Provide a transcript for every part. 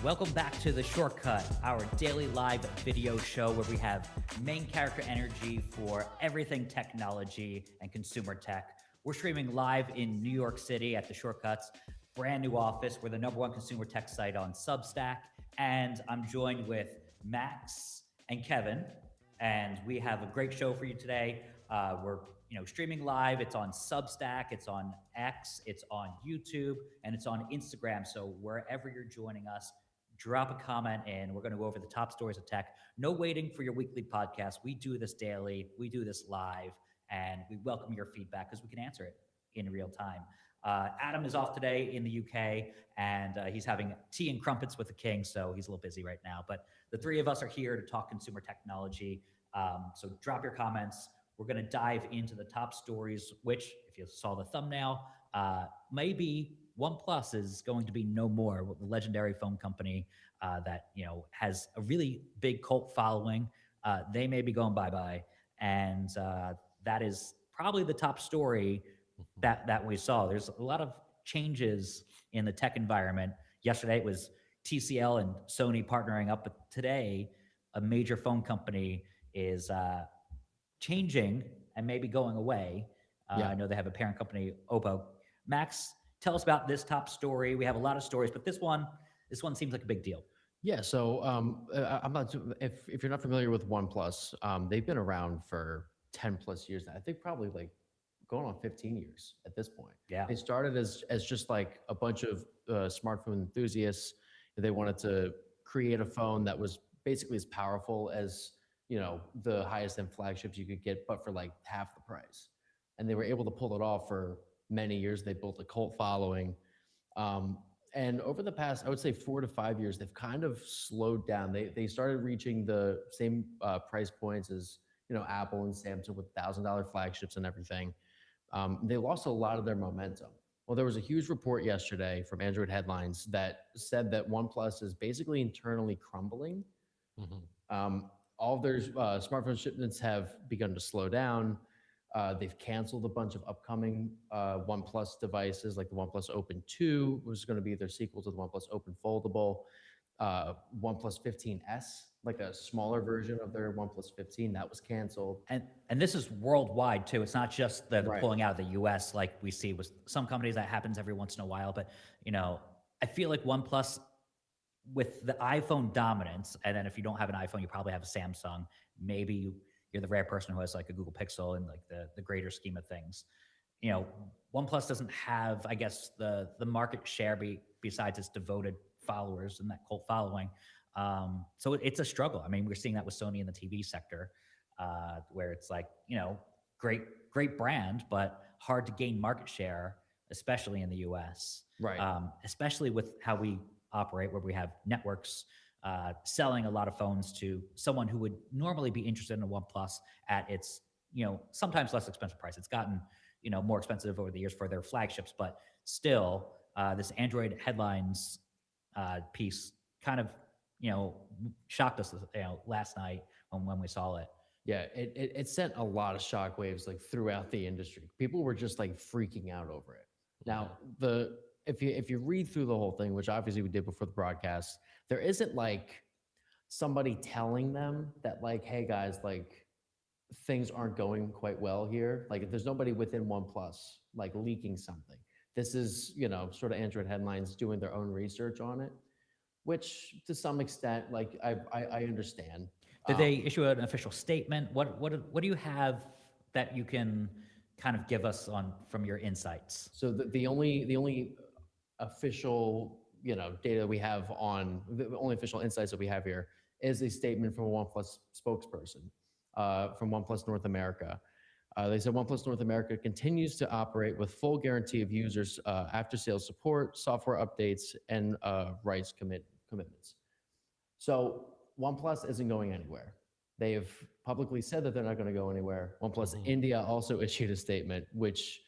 Welcome back to The Shortcut, our daily live video show where we have main character energy for everything technology and consumer tech. We're streaming live in New York City at The Shortcut's brand new office. We're the #1 consumer tech site on Substack. And I'm joined with Max and Kevin. And we have a great show for you today. We're streaming live. It's on Substack, it's on X, it's on YouTube, and it's on Instagram. So wherever you're joining us, drop a comment in. We're going to go over the top stories of tech. No waiting for your weekly podcast. We do this daily. We do this live, and we welcome your feedback because we can answer it in real time. Adam is off today in the UK, and he's having tea and crumpets with the king, so he's a little busy right now. But the three of us are here to talk consumer technology. So drop your comments. We're going to dive into the top stories, which, if you saw the thumbnail, maybe OnePlus is going to be no more. The legendary phone company that has a really big cult following. They may be going bye-bye, and that is probably the top story that we saw. There's a lot of changes in the tech environment. Yesterday it was TCL and Sony partnering up, but today a major phone company is changing and maybe going away. I know they have a parent company, Oppo. Max, tell us about this top story. We have a lot of stories, but this one seems like a big deal. Yeah, so I'm not. If you're not familiar with OnePlus, they've been around for 10 plus years now. I think probably like going on 15 years at this point. Yeah, they started as just like a bunch of smartphone enthusiasts. They wanted to create a phone that was basically as powerful as the highest end flagships you could get, but for like half the price. And they were able to pull it off for many years. They built a cult following. And over the past, I would say 4 to 5 years, they've kind of slowed down. They started reaching the same price points as Apple and Samsung with $1,000 flagships and everything. They lost a lot of their momentum. Well, there was a huge report yesterday from Android Headlines that said that OnePlus is basically internally crumbling. All of their smartphone shipments have begun to slow down. They've canceled a bunch of upcoming OnePlus devices, like the OnePlus Open 2, which is going to be their sequel to the OnePlus Open Foldable. OnePlus 15S, like a smaller version of their OnePlus 15, that was canceled. and this is worldwide too. It's not just the pulling out of the US like we see with some companies. That happens every once in a while, but I feel like OnePlus, with the iPhone dominance, and then if you don't have an iPhone, you probably have a Samsung. Maybe you're the rare person who has like a Google Pixel in like the greater scheme of things. OnePlus doesn't have, I guess, the market share besides its devoted followers and that cult following. So it's a struggle. I mean, we're seeing that with Sony in the TV sector, where it's like, great brand, but hard to gain market share, especially in the US. Right. Especially with how we operate, where we have networks selling a lot of phones to someone who would normally be interested in a OnePlus at its, sometimes less expensive price. It's gotten, more expensive over the years for their flagships, but still, this Android Headlines piece kind of, shocked us, last night when we saw it. Yeah, it sent a lot of shockwaves like throughout the industry. People were just like freaking out over it. Now, if you read through the whole thing, which obviously we did before the broadcast, there isn't like somebody telling them that like, hey guys, like things aren't going quite well here. Like there's nobody within OnePlus like leaking something. This is, sort of Android Headlines doing their own research on it, which to some extent, like I understand. Did they issue an official statement? What do you have that you can kind of give us from your insights? So the only official data we have the only official insights that we have here is a statement from a OnePlus spokesperson from OnePlus North America. They said OnePlus North America continues to operate with full guarantee of users after sales support, software updates, and rights commitments. So OnePlus isn't going anywhere. They have publicly said that they're not going to go anywhere. OnePlus India also issued a statement which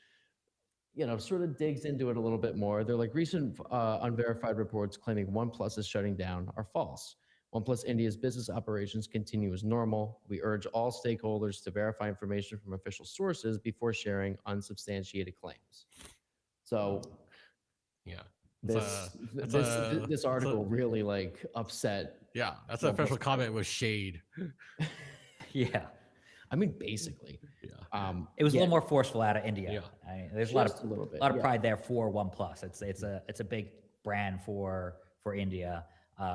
sort of digs into it a little bit more. They're like, recent unverified reports claiming OnePlus is shutting down are false. OnePlus India's business operations continue as normal. We urge all stakeholders to verify information from official sources before sharing unsubstantiated claims. So, Yeah. That's a that's This a article really like upset yeah. That's an OnePlus official comment employees. with shade. Yeah. I mean, basically, Yeah. It was a yeah, little more forceful out of India. Yeah. There's just a little bit. a lot of Yeah, pride there for OnePlus. It's a big brand for India,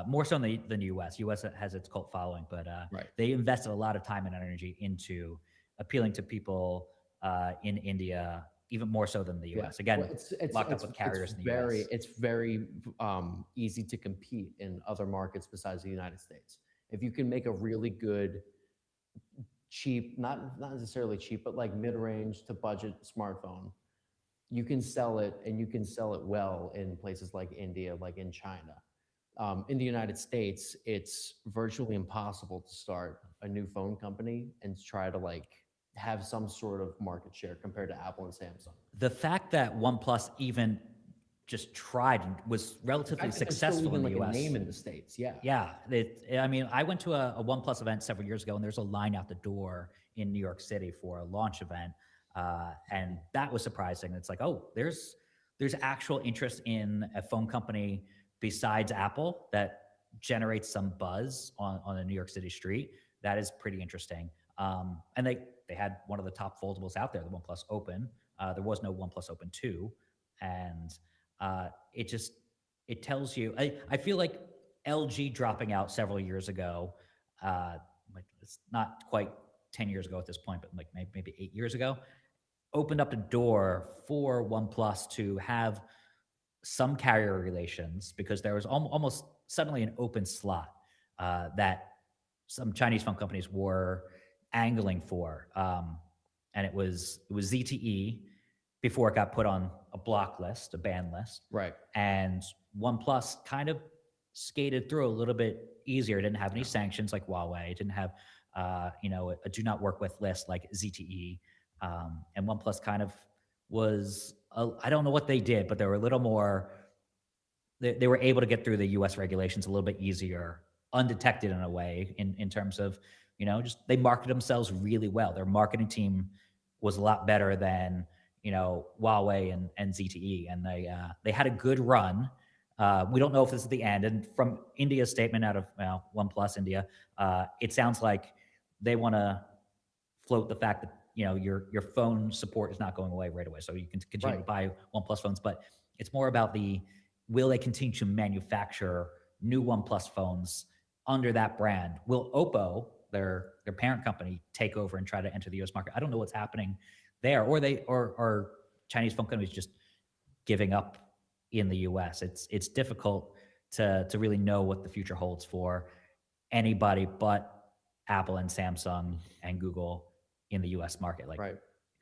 more so than US. US has its cult following, but right. they invested a lot of time and energy into appealing to people in India, even more so than the Yeah. US. Again, Well, locked up with carriers in the US. it's very easy to compete in other markets besides the United States. If you can make a really good, cheap, not necessarily cheap, but like mid-range to budget smartphone, you can sell it, and you can sell it well in places like India, like in China. In the United States, it's virtually impossible to start a new phone company and try to like have some sort of market share compared to Apple and Samsung. The fact that OnePlus even just tried and was The relatively fact that there's still successful in even the like a US. name in the States, yeah. Yeah, I mean, I went to a OnePlus event several years ago, and there's a line out the door in New York City for a launch event, and that was surprising. It's like, oh, there's actual interest in a phone company besides Apple that generates some buzz on a New York City street. That is pretty interesting. And they had one of the top foldables out there, the OnePlus Open. There was no OnePlus Open 2, and it just it tells you. I feel like LG dropping out several years ago, like it's not quite 10 years ago at this point, but like maybe 8 years ago, opened up the door for OnePlus to have some carrier relations because there was almost suddenly an open slot that some Chinese phone companies were angling for, and it was ZTE before it got put on a block list, a ban list, Right. and OnePlus kind of skated through a little bit easier. It didn't have any sanctions like Huawei. It didn't have, a do not work with list like ZTE. And OnePlus kind of was, I don't know what they did, but they were a little more, they were able to get through the US regulations a little bit easier, undetected in a way, in terms of, just they marketed themselves really well. Their marketing team was a lot better than, Huawei and ZTE, and they had a good run. We don't know if this is the end. And from India's statement out of OnePlus India, it sounds like they want to float the fact that your phone support is not going away right away, so you can continue to buy OnePlus phones. But it's more about will they continue to manufacture new OnePlus phones under that brand? Will Oppo, their parent company, take over and try to enter the U.S. market? I don't know what's happening there, or Chinese phone companies just giving up in the U.S. It's difficult to really know what the future holds for anybody but Apple and Samsung and Google in the U.S. market. Like,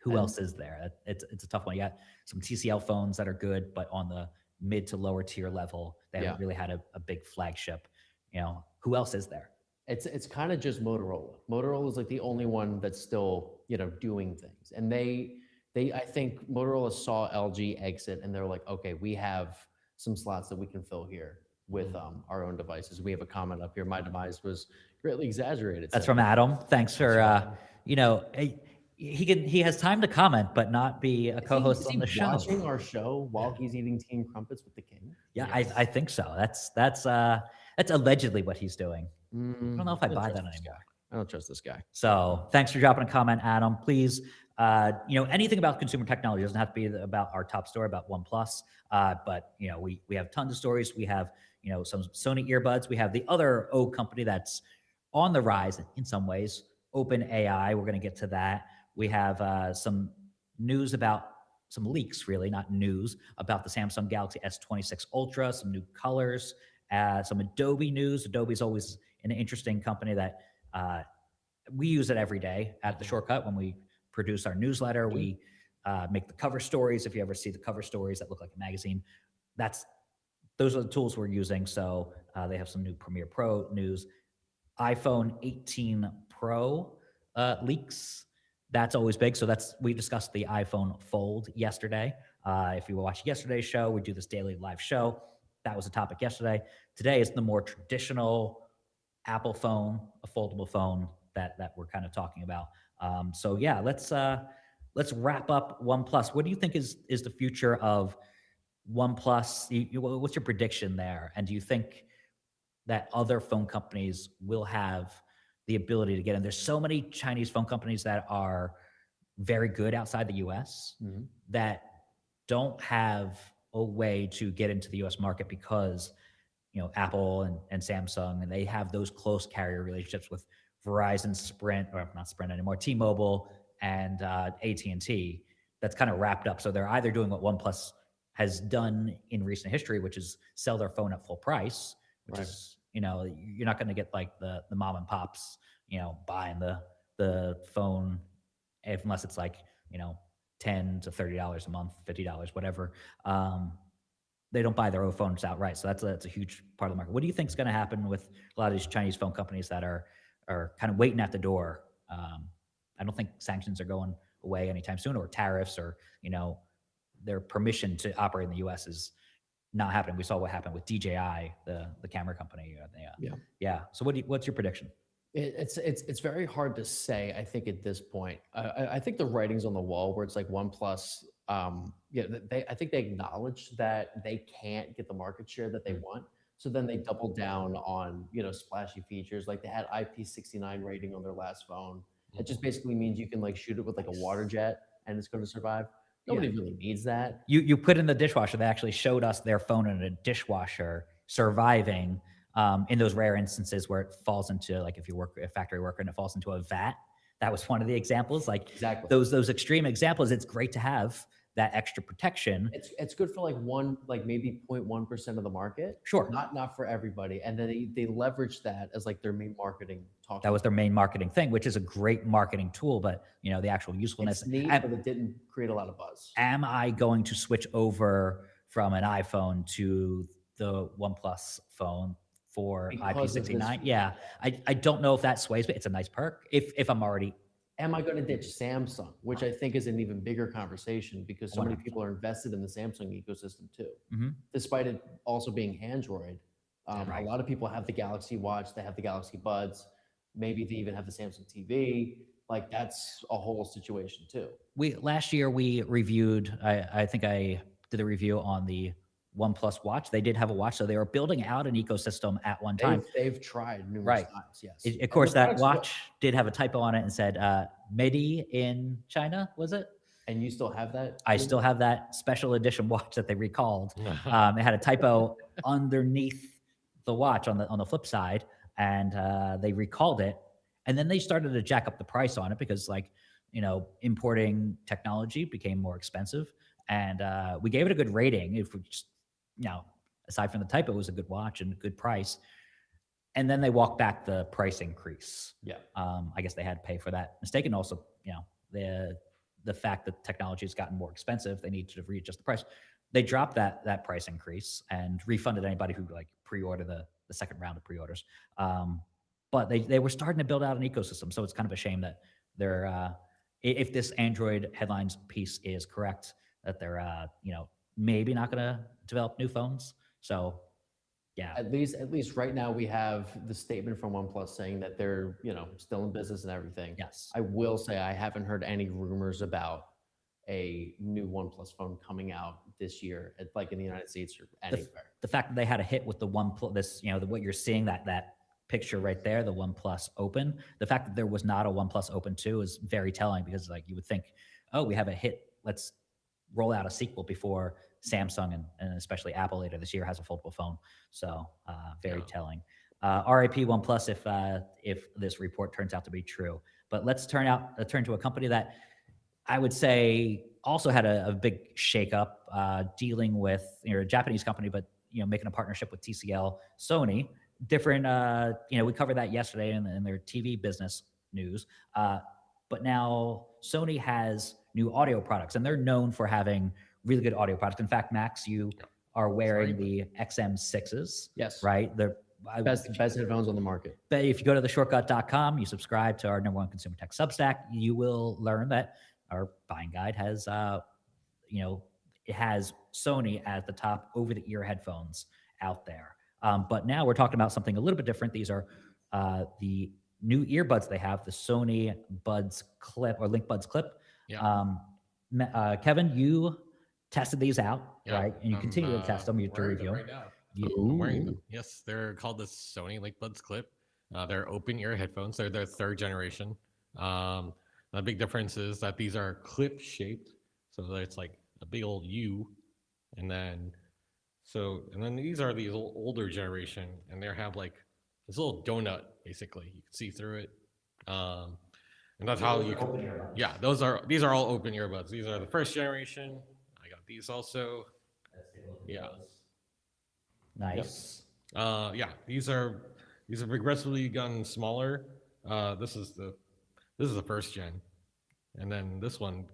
who else is there? It's a tough one. You got some TCL phones that are good, but on the mid to lower tier level, they haven't really had a big flagship. Who else is there? It's kind of just Motorola. Motorola is like the only one that's still, doing things. And I think Motorola saw LG exit, and they're like, okay, we have some slots that we can fill here with our own devices. We have a comment up here. My device was greatly exaggerated. That's from Adam. Thanks for he has time to comment, but not be a co-host on the show. Watching our show while he's eating teen crumpets with the king. Yeah, yes. I think so. That's allegedly what he's doing. I don't know if I buy that anymore. I don't trust this guy. So thanks for dropping a comment, Adam. Please, anything about consumer technology. It doesn't have to be about our top story about OnePlus, but we have tons of stories. We have some Sony earbuds. We have the other O company that's on the rise in some ways, OpenAI. We're going to get to that. We have some news about some leaks, really, not news, about the Samsung Galaxy S26 Ultra, some new colors, some Adobe news. Adobe's always an interesting company that we use it every day at The Shortcut when we produce our newsletter. We make the cover stories. If you ever see the cover stories that look like a magazine, those are the tools we're using. So they have some new Premiere Pro news. iPhone 18 Pro leaks. That's always big. So we discussed the iPhone Fold yesterday. If you were watching yesterday's show, we do this daily live show. That was a topic yesterday. Today is the more traditional Apple phone, a foldable phone that we're kind of talking about. So yeah, let's wrap up OnePlus. What do you think is the future of OnePlus, what's your prediction there? And do you think that other phone companies will have the ability to get in? There's so many Chinese phone companies that are very good outside the US Mhm. that don't have a way to get into the US market because Apple and Samsung, and they have those close carrier relationships with Verizon, Sprint, or not Sprint anymore, T-Mobile, and AT&T. That's kind of wrapped up. So they're either doing what OnePlus has done in recent history, which is sell their phone at full price, which Right. is you're not going to get like the mom and pops buying the phone unless it's like $10 to $30 a month, $50, whatever. They don't buy their own phones outright. So that's a huge part of the market. What do you think is going to happen with a lot of these Chinese phone companies that are kind of waiting at the door? I don't think sanctions are going away anytime soon, or tariffs, or their permission to operate in the U.S. is not happening. We saw what happened with DJI, the camera company. Yeah. Yeah. So what's your prediction? It's very hard to say. I think at this point, I think the writing's on the wall where it's like OnePlus. Yeah, I think they acknowledge that they can't get the market share that they want. So then they double down on splashy features. Like they had IP69 rating on their last phone. It just basically means you can like shoot it with like a water jet and it's going to survive. Nobody really needs that. You put in the dishwasher. They actually showed us their phone in a dishwasher surviving in those rare instances where it falls into, like, if you work a factory worker and it falls into a vat. That was one of the examples. Like Exactly. those extreme examples. It's great to have that extra protection. It's good for like maybe 0.1% of the market. Sure. Not for everybody. And then they leverage that as like their main marketing talk. That was their main marketing thing, which is a great marketing tool, but the actual usefulness. It's neat, but it didn't create a lot of buzz. Am I going to switch over from an iPhone to the OnePlus phone for IP69? Yeah. I don't know if that sways me. It's a nice perk if I'm already. Am I going to ditch Samsung, which I think is an even bigger conversation because so many people are invested in the Samsung ecosystem too, despite it also being Android. A lot of people have the Galaxy Watch, they have the Galaxy Buds, maybe they even have the Samsung TV. Like that's a whole situation too. Last year we reviewed. I think I did a review on the OnePlus watch. They did have a watch, so they were building out an ecosystem at one time. They've tried numerous times, yes. Of course, that watch did have a typo on it and said "Made in China." Was it? And you still have that? I still have that special edition watch that they recalled. It had a typo underneath the watch on the flip side, and they recalled it. And then they started to jack up the price on it because, like, importing technology became more expensive. And we gave it a good rating. If we just, aside from the typo, it was a good watch and a good price. And then they walked back the price increase. Yeah. I guess they had to pay for that mistake. And also, the fact that technology has gotten more expensive, they need to readjust the price. They dropped that price increase and refunded anybody who like pre-order the second round of pre-orders. But they were starting to build out an ecosystem. So it's kind of a shame that they're, if this Android headlines piece is correct, that they're, maybe not going to develop new phones. So, yeah. At least right now we have the statement from OnePlus saying that they're, still in business and everything. Yes. I will say I haven't heard any rumors about a new OnePlus phone coming out this year, like in the United States or anywhere. The fact that they had a hit with the OnePlus, what you're seeing, that picture right there, the OnePlus Open, the fact that there was not a OnePlus Open 2 is very telling, because like you would think, oh, we have a hit, let's roll out a sequel before Samsung and especially Apple later this year has a foldable phone. So very telling. RIP OnePlus if this report turns out to be true. But let's turn to a company that I would say also had a big shakeup, dealing with a Japanese company, but making a partnership with TCL, Sony. Different, we covered that yesterday in their TV business news. But now Sony has new audio products, and they're known for having really good audio products. In fact, Max, you are wearing the XM6s. Yes. Right? The best headphones on the market. But if you go to theshortcut.com, you subscribe to our #1 consumer tech Substack, you will learn that our buying guide has, it has Sony as the top over-the-ear headphones out there. But now we're talking about something a little bit different. These are the new earbuds they have, the Sony Buds Clip or Link Buds Clip. Yeah. Kevin, you tested these out, Yeah, right? And you continue to test them, you to wearing them review. right now. You, I'm wearing Ooh. them. Yes, they're called the Sony Link Buds Clip. They're open ear headphones. They're their third generation. Um, the big difference is that these are clip shaped, so that it's like a big old U, and then these are these older generation, and they have like this little donut basically. You can see through it, and that's how you can. open earbuds. Yeah, these are all open earbuds. These are the first generation. I got these also. Yeah. Nice. Yeah, these have progressively gotten smaller. This is the first gen, and then this one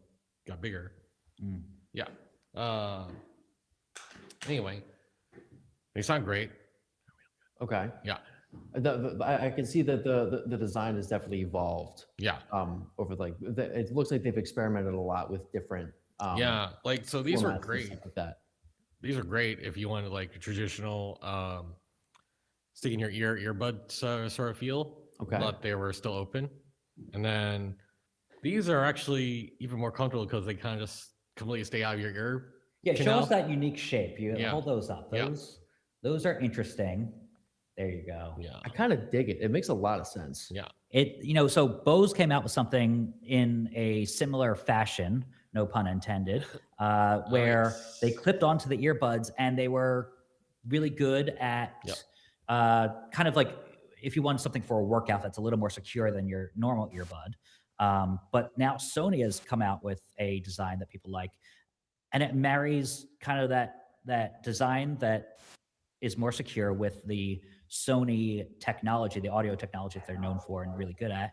got bigger. Mm. Yeah. Uh, anyway, they sound great. Okay. Yeah. I can see that the design has definitely evolved. Yeah. Over it looks like they've experimented a lot with different. Yeah. Like so, these were formats and great. stuff like that. These are great if you wanted like a traditional stick in your earbud sort of feel. Okay. But they were still open, and then these are actually even more comfortable because they kind of just completely stay out of your ear. Yeah, show canal. us that unique shape. You Yeah. hold those up. Yeah. Those are interesting. There you go. Yeah. I kind of dig it. It makes a lot of sense. Yeah. So Bose came out with something in a similar fashion, no pun intended, where Nice. they clipped onto the earbuds and they were really good at Yep. kind of like if you want something for a workout that's a little more secure than your normal earbud. But now Sony has come out with a design that people like, and it marries kind of that design that is more secure with the Sony technology, the audio technology that they're known for and really good at.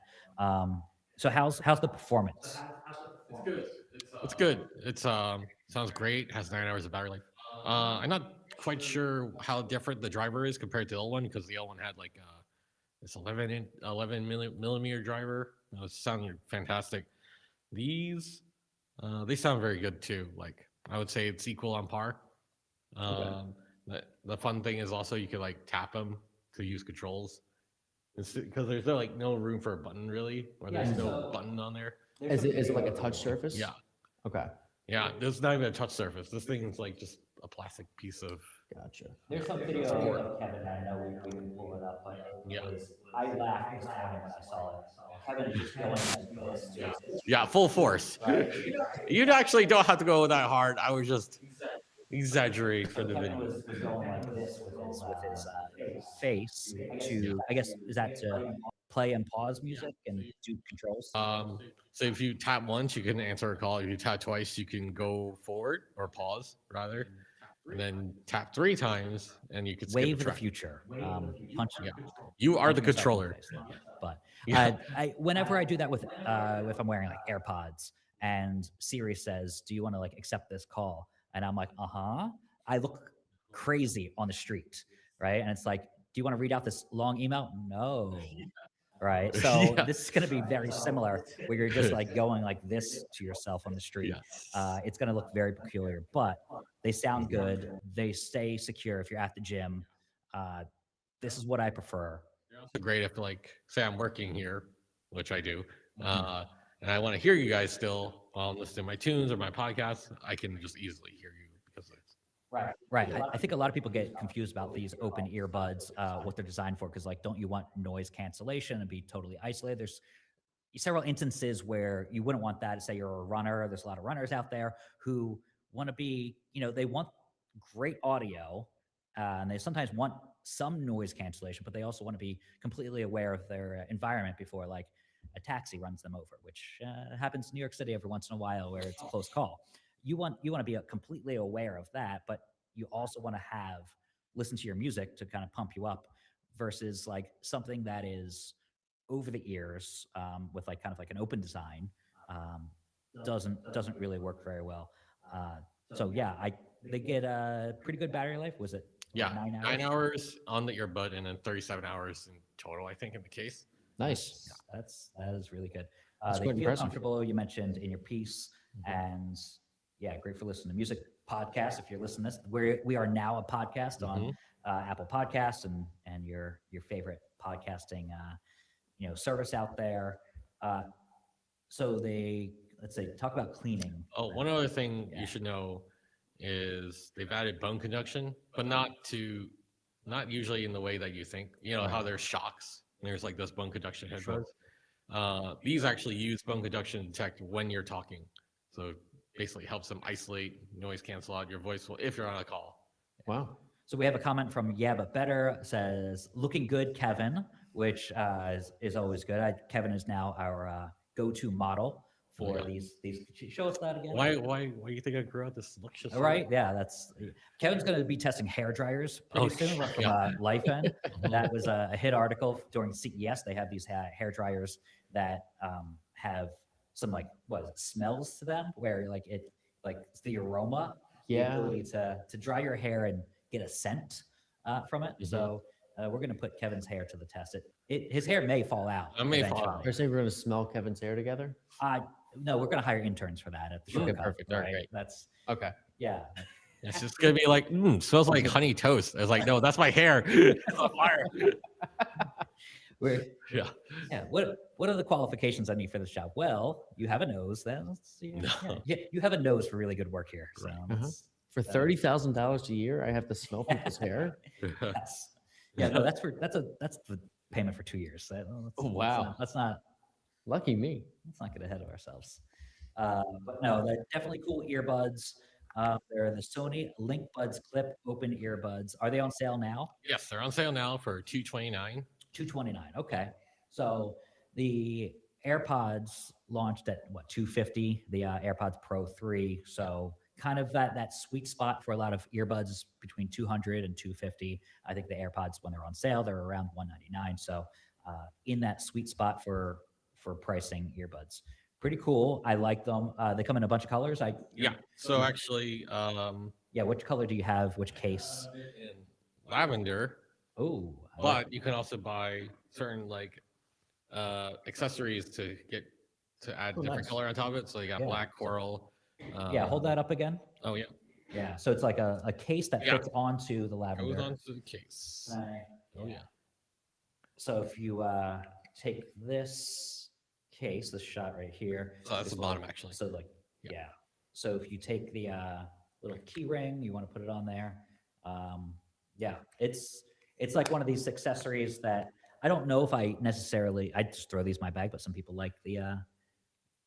So how's the performance? It's good. It's good. It's sounds great. Has 9 hours of battery life. I'm not quite sure how different the driver is compared to the old one because the old one had like this 11 millimeter driver. It sounded fantastic. These they sound very good too. Like I would say it's equal on par. The fun thing is also you could like tap them to use controls because there's no room for a button really, or there's no button on there. Is it like a touch surface? Yeah, Okay. yeah. There's not even a touch surface. This thing's like just a plastic piece of. Gotcha. There's some video of Kevin. I know we can pull it up, but Yeah. I laughed this morning when I saw it. Kevin is just going like this. Yeah, full force. You actually don't have to go that hard. I was just exaggerating for the Kevin video. was going like this with his face to, I guess, is that to play and pause music and do controls? So if you tap once, you can answer a call. If you tap twice, you can go forward or pause rather, and then tap 3 times, and you can skip Wave the of the track. future. Punch. Yeah, you are the punching yourself in controller. face. But Yeah. whenever I do that with if I'm wearing like AirPods and Siri says, "Do you want to like accept this call?" and I'm like, I look crazy on the street, right? And it's like, "Do you want to read out this long email?" No. Right. So Yeah. this is going to be very similar where you're just like going like this to yourself on the street. Yes. It's going to look very peculiar, but they sound good. They stay secure if you're at the gym. This is what I prefer. Also great if like say I'm working here, which I do, and I want to hear you guys still while I'm listening to my tunes or my podcasts. I can just easily hear you because it's Right. I think a lot of people get confused about these open earbuds, what they're designed for, because like, don't you want noise cancellation and be totally isolated? There's several instances where you wouldn't want that. Say you're a runner. There's a lot of runners out there who want to be, they want great audio, and they sometimes want some noise cancellation, but they also want to be completely aware of their environment before like a taxi runs them over, which happens in New York City every once in a while where it's a close call. You want to be completely aware of that, but you also want to listen to your music to kind of pump you up versus like something that is over the ears with like kind of like an open design doesn't really work very well. So yeah, they get a pretty good battery life. Was it? yeah, 9 hours? 9 hours on the earbud and then 37 hours in total, I think, in the case. Nice. That is really good. That's They quite feel impressive. comfortable. You mentioned in your piece, and yeah, great for listening to music podcasts. If you're listening to this, we are now a podcast on Apple Podcasts and your favorite podcasting service out there. So let's say talk about cleaning. Oh, one other thing you should know is they've added bone conduction, but not usually in the way that you think. You know how there's shocks and there's like those bone conduction headphones. These actually use bone conduction to detect when you're talking. So basically helps them isolate, noise cancel out your voice if you're on a call. Wow. So we have a comment from Yeah But Better, says, looking good, Kevin, which is always good. Kevin is now our go-to model for these. Show us that again. Why do you think I grew out this luscious? All right, yeah, Kevin's going to be testing hair dryers pretty soon from Life End. That was a hit article during CES. They have these hair dryers that have some smells to them, where it's the aroma, the ability to dry your hair and get a scent from it. So we're going to put Kevin's hair to the test. His hair may fall out. It may fall out. You're saying we're going to smell Kevin's hair together? No, we're going to hire interns for that at the show. Okay, perfect. All right, great. That's okay. Yeah. It's just gonna be like, smells like honey toast. I was like, no, that's my hair. It's on fire. Yeah. What are the qualifications I need for this job? Well, you have a nose. You have a nose for really good work here. So for $30,000 a year, I have to smell people's hair. Yes. Yeah. No, that's the payment for 2 years. Wow. That's not. Lucky me. Let's not get ahead of ourselves. But no, they're definitely cool earbuds. They're the Sony Link Buds Clip Open Earbuds. Are they on sale now? Yes, they're on sale now for $229. $229. Okay. So the AirPods launched at $250? The AirPods Pro 3. So kind of that sweet spot for a lot of earbuds between $200 and $250. I think the AirPods, when they're on sale, they're around $199. So in that sweet spot for pricing earbuds. Pretty cool. I like them. They come in a bunch of colors. So actually, which color do you have? Which case? In lavender. Oh, but you can also buy certain accessories to add different color on top of it. So you got black, coral. Hold that up again. Oh yeah. Yeah. So it's like a case that fits onto the lavender. Goes onto the case. Oh yeah. So if you take this case, this shot right here. So that's the bottom actually. So So if you take the little key ring, you want to put it on there. It's like one of these accessories that I don't know if I just throw these in my bag, but some people like the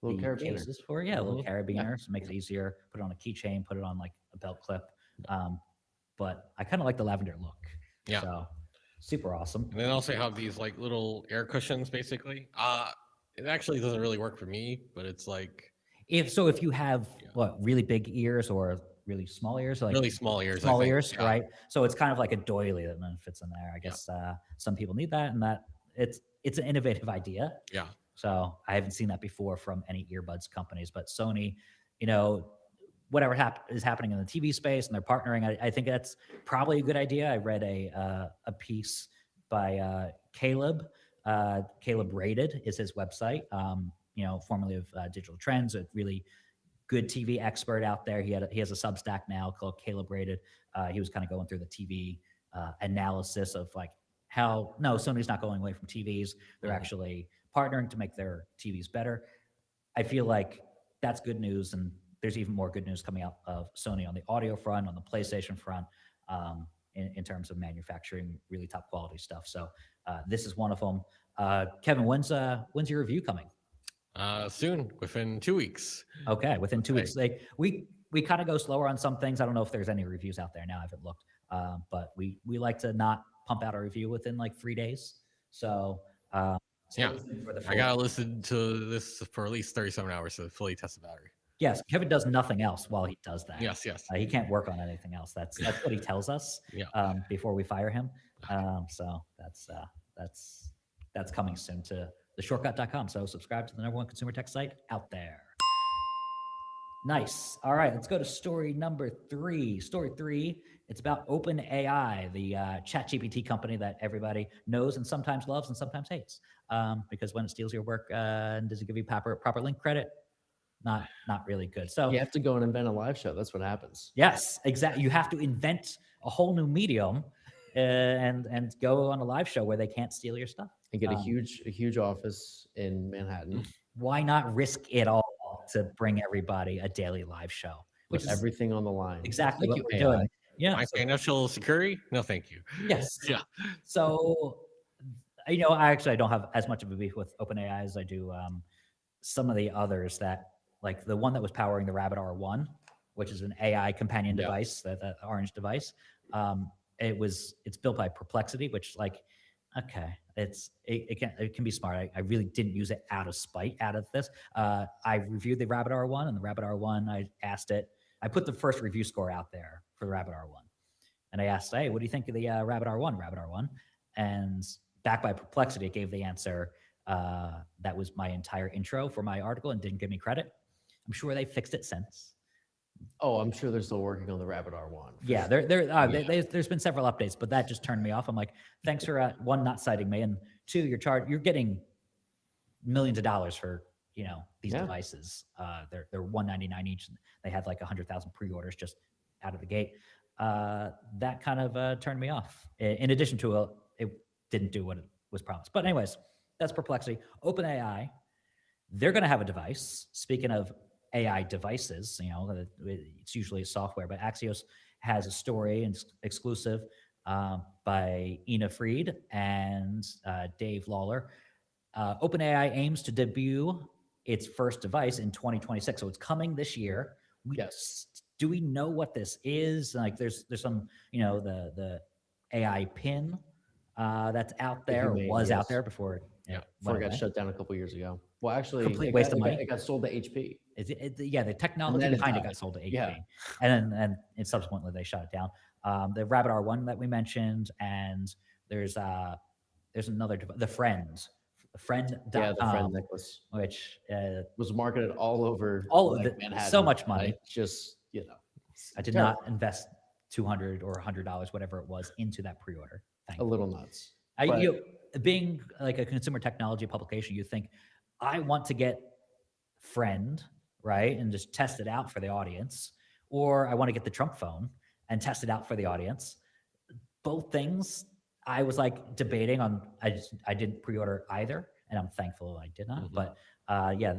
little carabiner cases for a little carabiner. So it makes it easier. Put it on a keychain, put it on like a belt clip. But I kind of like the lavender look. Yeah. So super awesome. And then also have these little air cushions basically. It actually doesn't really work for me, but it's like if you have really big ears or really small ears, really small ears, right? So it's kind of like a doily that then fits in there. I guess some people need that, and that it's an innovative idea. Yeah. So I haven't seen that before from any earbuds companies, but Sony, whatever is happening in the TV space, and they're partnering. I think that's probably a good idea. I read a piece by Caleb. Caleb Rated is his website. Formerly of Digital Trends, a really good TV expert out there. He has a Substack now called Caleb Rated. He was kind of going through the TV analysis of Sony's not going away from TVs. They're actually partnering to make their TVs better. I feel like that's good news, and there's even more good news coming out of Sony on the audio front, on the PlayStation front, in terms of manufacturing really top quality stuff. So this is one of them. Kevin, when's your review coming? Soon, within 2 weeks. Okay, within 2 weeks. We kind of go slower on some things. I don't know if there's any reviews out there now. I haven't looked, but we like to not pump out a review within 3 days. So I gotta listen to this for at least 37 hours to fully test the battery. Yes, Kevin does nothing else while he does that. Yes. He can't work on anything else. That's what he tells us. Before we fire him. So that's coming soon to theshortcut.com. So subscribe to the #1 consumer tech site out there. Nice. All right, let's go to story number 3. Story 3, it's about OpenAI, the ChatGPT company that everybody knows and sometimes loves and sometimes hates. Because when it steals your work and doesn't give you proper link credit, not really good. So you have to go and invent a live show. That's what happens. Yes, exactly. You have to invent a whole new medium and go on a live show where they can't steal your stuff. And get a huge office in Manhattan. Why not risk it all to bring everybody a daily live show? which Put is everything on the line. exactly Thank what you, we're AI. doing. Yeah. My So, financial security? No, thank you. yes. Yeah. So, I don't have as much of a beef with OpenAI as I do some of the others that, like the one that was powering the Rabbit R1, which is an AI companion Yeah. device, that orange device. It's built by Perplexity, which like, okay, it can be smart. I really didn't use it out of spite out of this. I reviewed the Rabbit R1, and the Rabbit R1, I put the first review score out there for the Rabbit R1. And I asked, hey, what do you think of the Rabbit R1? And back by Perplexity, it gave the answer. That was my entire intro for my article and didn't give me credit. I'm sure they fixed it since. Oh, I'm sure they're still working on the Rabbit R1. Yeah, there's been several updates, but that just turned me off. I'm like, thanks for one, not citing me, and two, you're getting millions of dollars for these devices. They're $199 each. They had like 100,000 pre-orders just out of the gate. That kind of turned me off. In addition to it didn't do what it was promised. But anyways, that's Perplexity. OpenAI, they're going to have a device. Speaking of AI devices, it's usually a software, but Axios has a story and exclusive by Ina Fried and Dave Lawler. OpenAI aims to debut its first device in 2026, so it's coming this year. Yes. Do we know what this is? Like, there's some, the AI pin that's out there, was out there before. Before it got shut down a couple years ago. Well, actually, complete waste of money. It got sold to HP. The technology behind it got sold to HP, Yeah. and subsequently they shut it down. The Rabbit R1 that we mentioned, and there's another, the Friend. Friend.com, the Friend necklace, which was marketed all over Manhattan. So much money. Just I did not invest $200 or $100, whatever it was, into that pre-order. A little nuts. Being like a consumer technology publication, you think, I want to get Friend, right, and just test it out for the audience, or I want to get the Trump phone and test it out for the audience. Both things I was like debating on. I didn't pre-order either, and I'm thankful I did not. But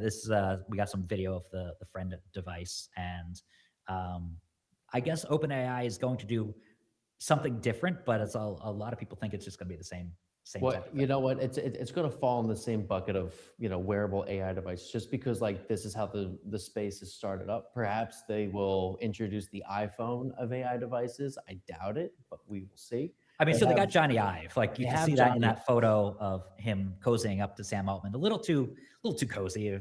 this we got some video of the Friend device, and I guess OpenAI is going to do something different, but it's a lot of people think it's just going to be the same. Well, you know what? It's going to fall in the same bucket of wearable AI devices, just because like this is how the space is started up. Perhaps they will introduce the iPhone of AI devices. I doubt it, but we will see. I mean, they got Johnny Ive. Like, you can see that in that photo of him cozying up to Sam Altman. A little too cozy,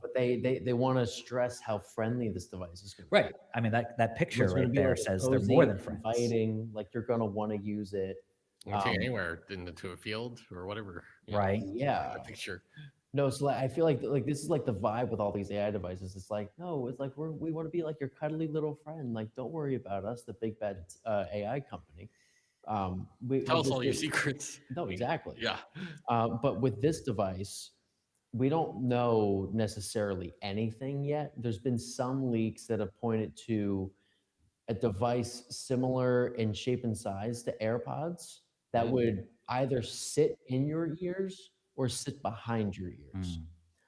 But they want to stress how friendly this device is going to be. Right. I mean, that picture right there says they're more than friends. Inviting, like you're going to want to use it. You can take it anywhere, into a field or whatever. Right. Yeah. A picture. No, so I feel like this is like the vibe with all these AI devices. It's like, no, it's like we want to be like your cuddly little friend. Like, don't worry about us, the big bad AI company. Tell us all your secrets. No, exactly. Yeah. But with this device, we don't know necessarily anything yet. There's been some leaks that have pointed to a device similar in shape and size to AirPods that would either sit in your ears or sit behind your ears.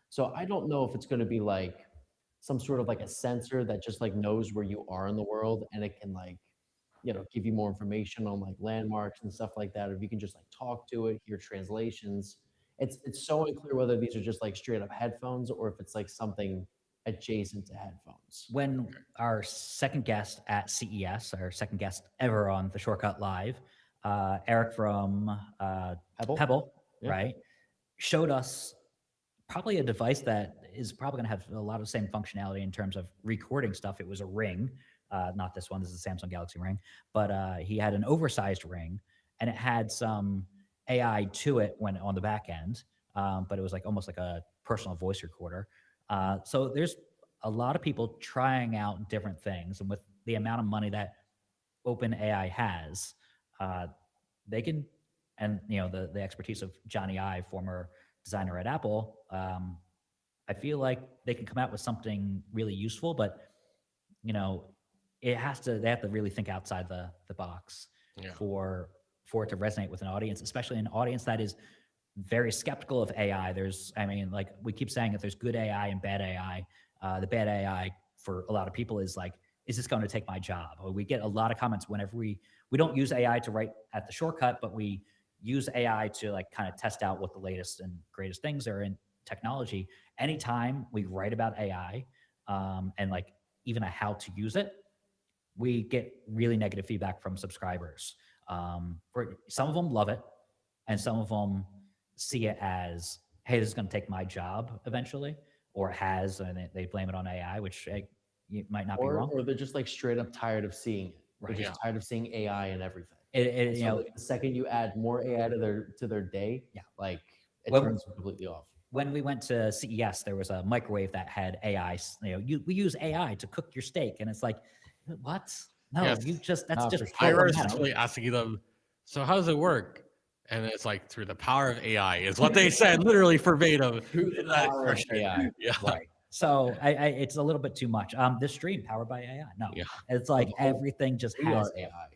So I don't know if it's going to be like some sort of like a sensor that just like knows where you are in the world, and it can like, give you more information on like landmarks and stuff like that. Or if you can just like talk to it, hear translations. It's so unclear whether these are just like straight up headphones or if it's like something adjacent to headphones. When our second guest at CES, our second guest ever on the Shortcut Live, Eric from Pebble, right, showed us probably a device that is probably going to have a lot of the same functionality in terms of recording stuff. It was a Ring, not this one. This is a Samsung Galaxy Ring, but he had an oversized Ring, and it had some AI to it when on the back end, but it was like almost like a personal voice recorder. So there's a lot of people trying out different things, and with the amount of money that OpenAI has, they can, and the expertise of Johnny Ive, former designer at Apple, I feel like they can come out with something really useful, but they have to really think outside the box for it to resonate with an audience, especially an audience that is very skeptical of AI. Like we keep saying that there's good AI and bad AI. The bad AI for a lot of people is like is this going to take my job? Or we get a lot of comments whenever we don't use AI to write at the shortcut, but we use AI to like kind of test out what the latest and greatest things are in technology. Anytime we write about AI and like even a how to use it, we get really negative feedback from subscribers. For some of them love it, and some of them see it as, hey, this is going to take my job eventually, or it has, and they blame it on AI, which you might not be wrong. Or they're just like straight up tired of seeing it. They're Right. just tired of seeing AI and everything. You So know, like, the second you add more AI to their day, Yeah. like it Well, turns completely off. when we went to CES, there was a microwave that had AI. We use AI to cook your steak, and it's like, what? No, Yes. that's for just sure. I remember programmatic. essentially asking them, so how does it work? And it's like through the power of AI is what they said, literally verbatim. Through the in that power of expression. AI. Yeah. Right. So it's a little bit too much. This stream powered by AI. No, Yeah. it's like the whole- everything just We has are AI.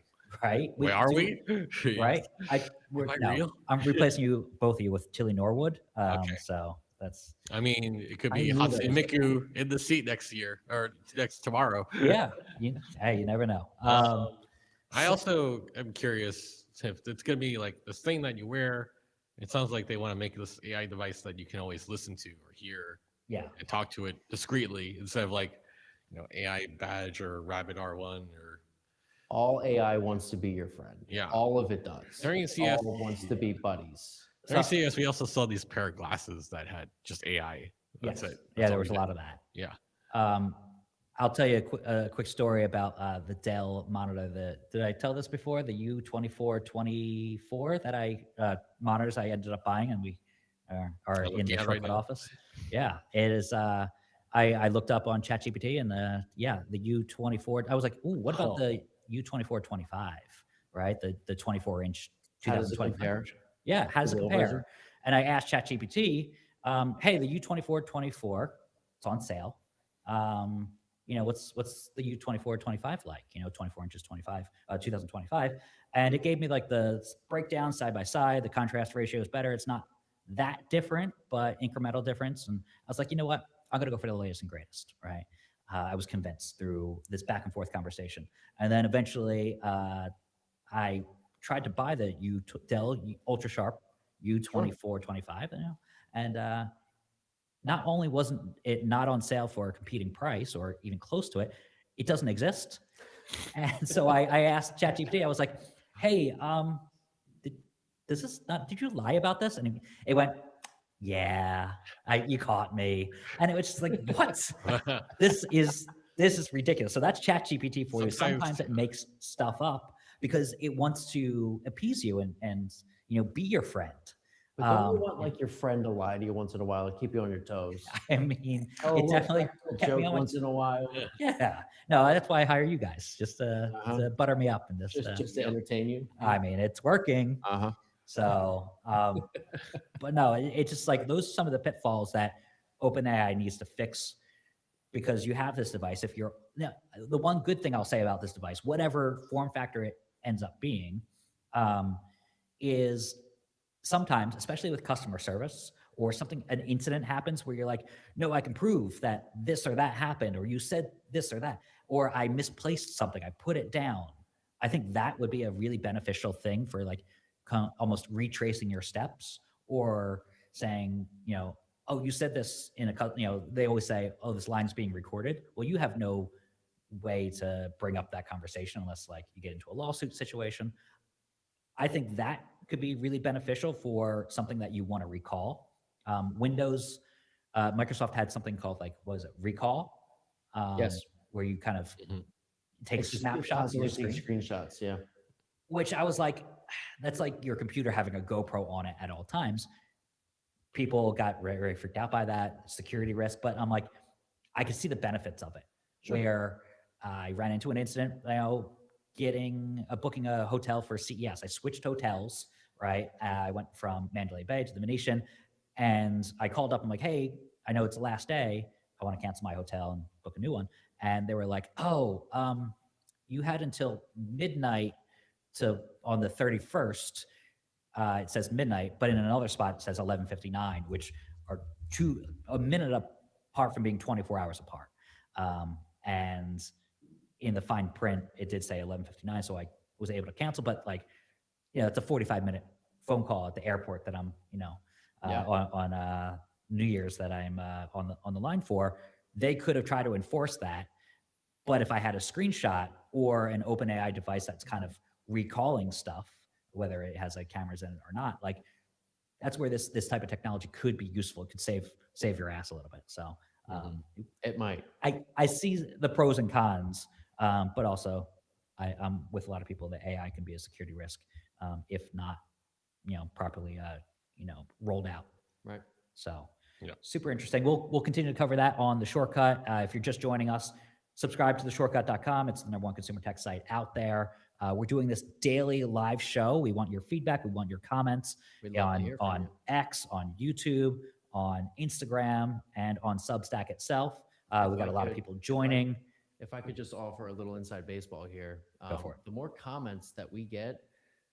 right. Wait, are do- we? Yes. Right. Am I real? I'm replacing both of you with Tilly Norwood. Okay. So that's I mean, it could I be knew that Hatsune was Miku in the seat next year or next tomorrow. yeah. Hey, you never know. I also am curious if it's going to be like this thing that you wear. It sounds like they want to make this AI device that you can always listen to or hear Yeah. and talk to it discreetly instead of like, AI badge or Rabbit R1 or all AI wants to be your friend. Yeah. All of it does. During CS, all wants to be buddies. during CS, we also saw these pair of glasses that had just AI. That's Yes. it. Yeah, That's there all was we a did. lot of that. Yeah. I'll tell you a quick story about the Dell monitor. Did I tell this before? The U2424 that monitors I ended up buying, and we are in the looking at right shortcut now. office. Yeah, it is. I looked up on ChatGPT, and the U24. I was like, ooh, what about the U2425? Right, the 24-inch How does it 2025 compare? version. Yeah, how does it the old compare? version? And I asked ChatGPT, hey, the U2424, it's on sale. What's the U2425 like? 24 inches, 2025. And it gave me like the breakdown side by side. The contrast ratio is better. It's not that different, but incremental difference. And I was like, you know what? I'm going to go for the latest and greatest, right? I was convinced through this back and forth conversation. And then eventually I tried to buy the Dell Ultra Sharp U2425, and not only wasn't it not on sale for a competing price or even close to it, it doesn't exist. And so I asked ChatGPT, I was like, hey, did you lie about this? And it went, yeah, you caught me. And it was just like, what? This is ridiculous. So that's ChatGPT for you. Sometimes it makes stuff up because it wants to appease you and be your friend. But don't you want like your friend to lie to you once in a while and keep you on your toes? I mean, Oh, it definitely kept me joke on once in a while. Yeah, no, that's why I hire you guys, just to butter me up and Just to entertain you. I mean, it's working. So, but no, it's just like those are some of the pitfalls that OpenAI needs to fix, because you have this device. If you're the one good thing I'll say about this device, whatever form factor it ends up being, is sometimes, especially with customer service or an incident happens where you're like, no, I can prove that this or that happened, or you said this or that, or I misplaced something, I put it down. I think that would be a really beneficial thing for like almost retracing your steps, or saying, oh, you said this in they always say, oh, this line's being recorded. Well, you have no way to bring up that conversation unless like you get into a lawsuit situation. I think that could be really beneficial for something that you want to recall. Windows, Microsoft had something called recall? Yes. Where you kind of take snapshots of your screen. Screenshots, yeah. Which I was like, that's like your computer having a GoPro on it at all times. People got very, very freaked out by that security risk, but I'm like, I could see the benefits of it. Sure. Where I ran into an incident, booking a hotel for CES. I switched hotels, right? I went from Mandalay Bay to the Venetian, and I called up. I'm like, hey, I know it's the last day. I want to cancel my hotel and book a new one. And they were like, oh, you had until midnight on the 31st. It says midnight, but in another spot it says 11:59, which are a minute apart from being 24 hours apart. And in the fine print, it did say 11:59, so I was able to cancel. But like, it's a 45-minute phone call at the airport that I'm, on New Year's that I'm on the line for. They could have tried to enforce that, but if I had a screenshot or an OpenAI device that's kind of recalling stuff, whether it has like cameras in it or not, like that's where this type of technology could be useful. It could save your ass a little bit. So it might. I see the pros and cons, but also I'm with a lot of people that AI can be a security risk if not, properly, rolled out. Right. So Yeah. super interesting. We'll continue to cover that on The Shortcut. If you're just joining us, subscribe to theshortcut.com. It's the #1 consumer tech site out there. We're doing this daily live show. We want your feedback. We want your comments on X, on YouTube, on Instagram, and on Substack itself. We've got a lot of people joining. If I could just offer a little inside baseball here. Go for it. The more comments that we get,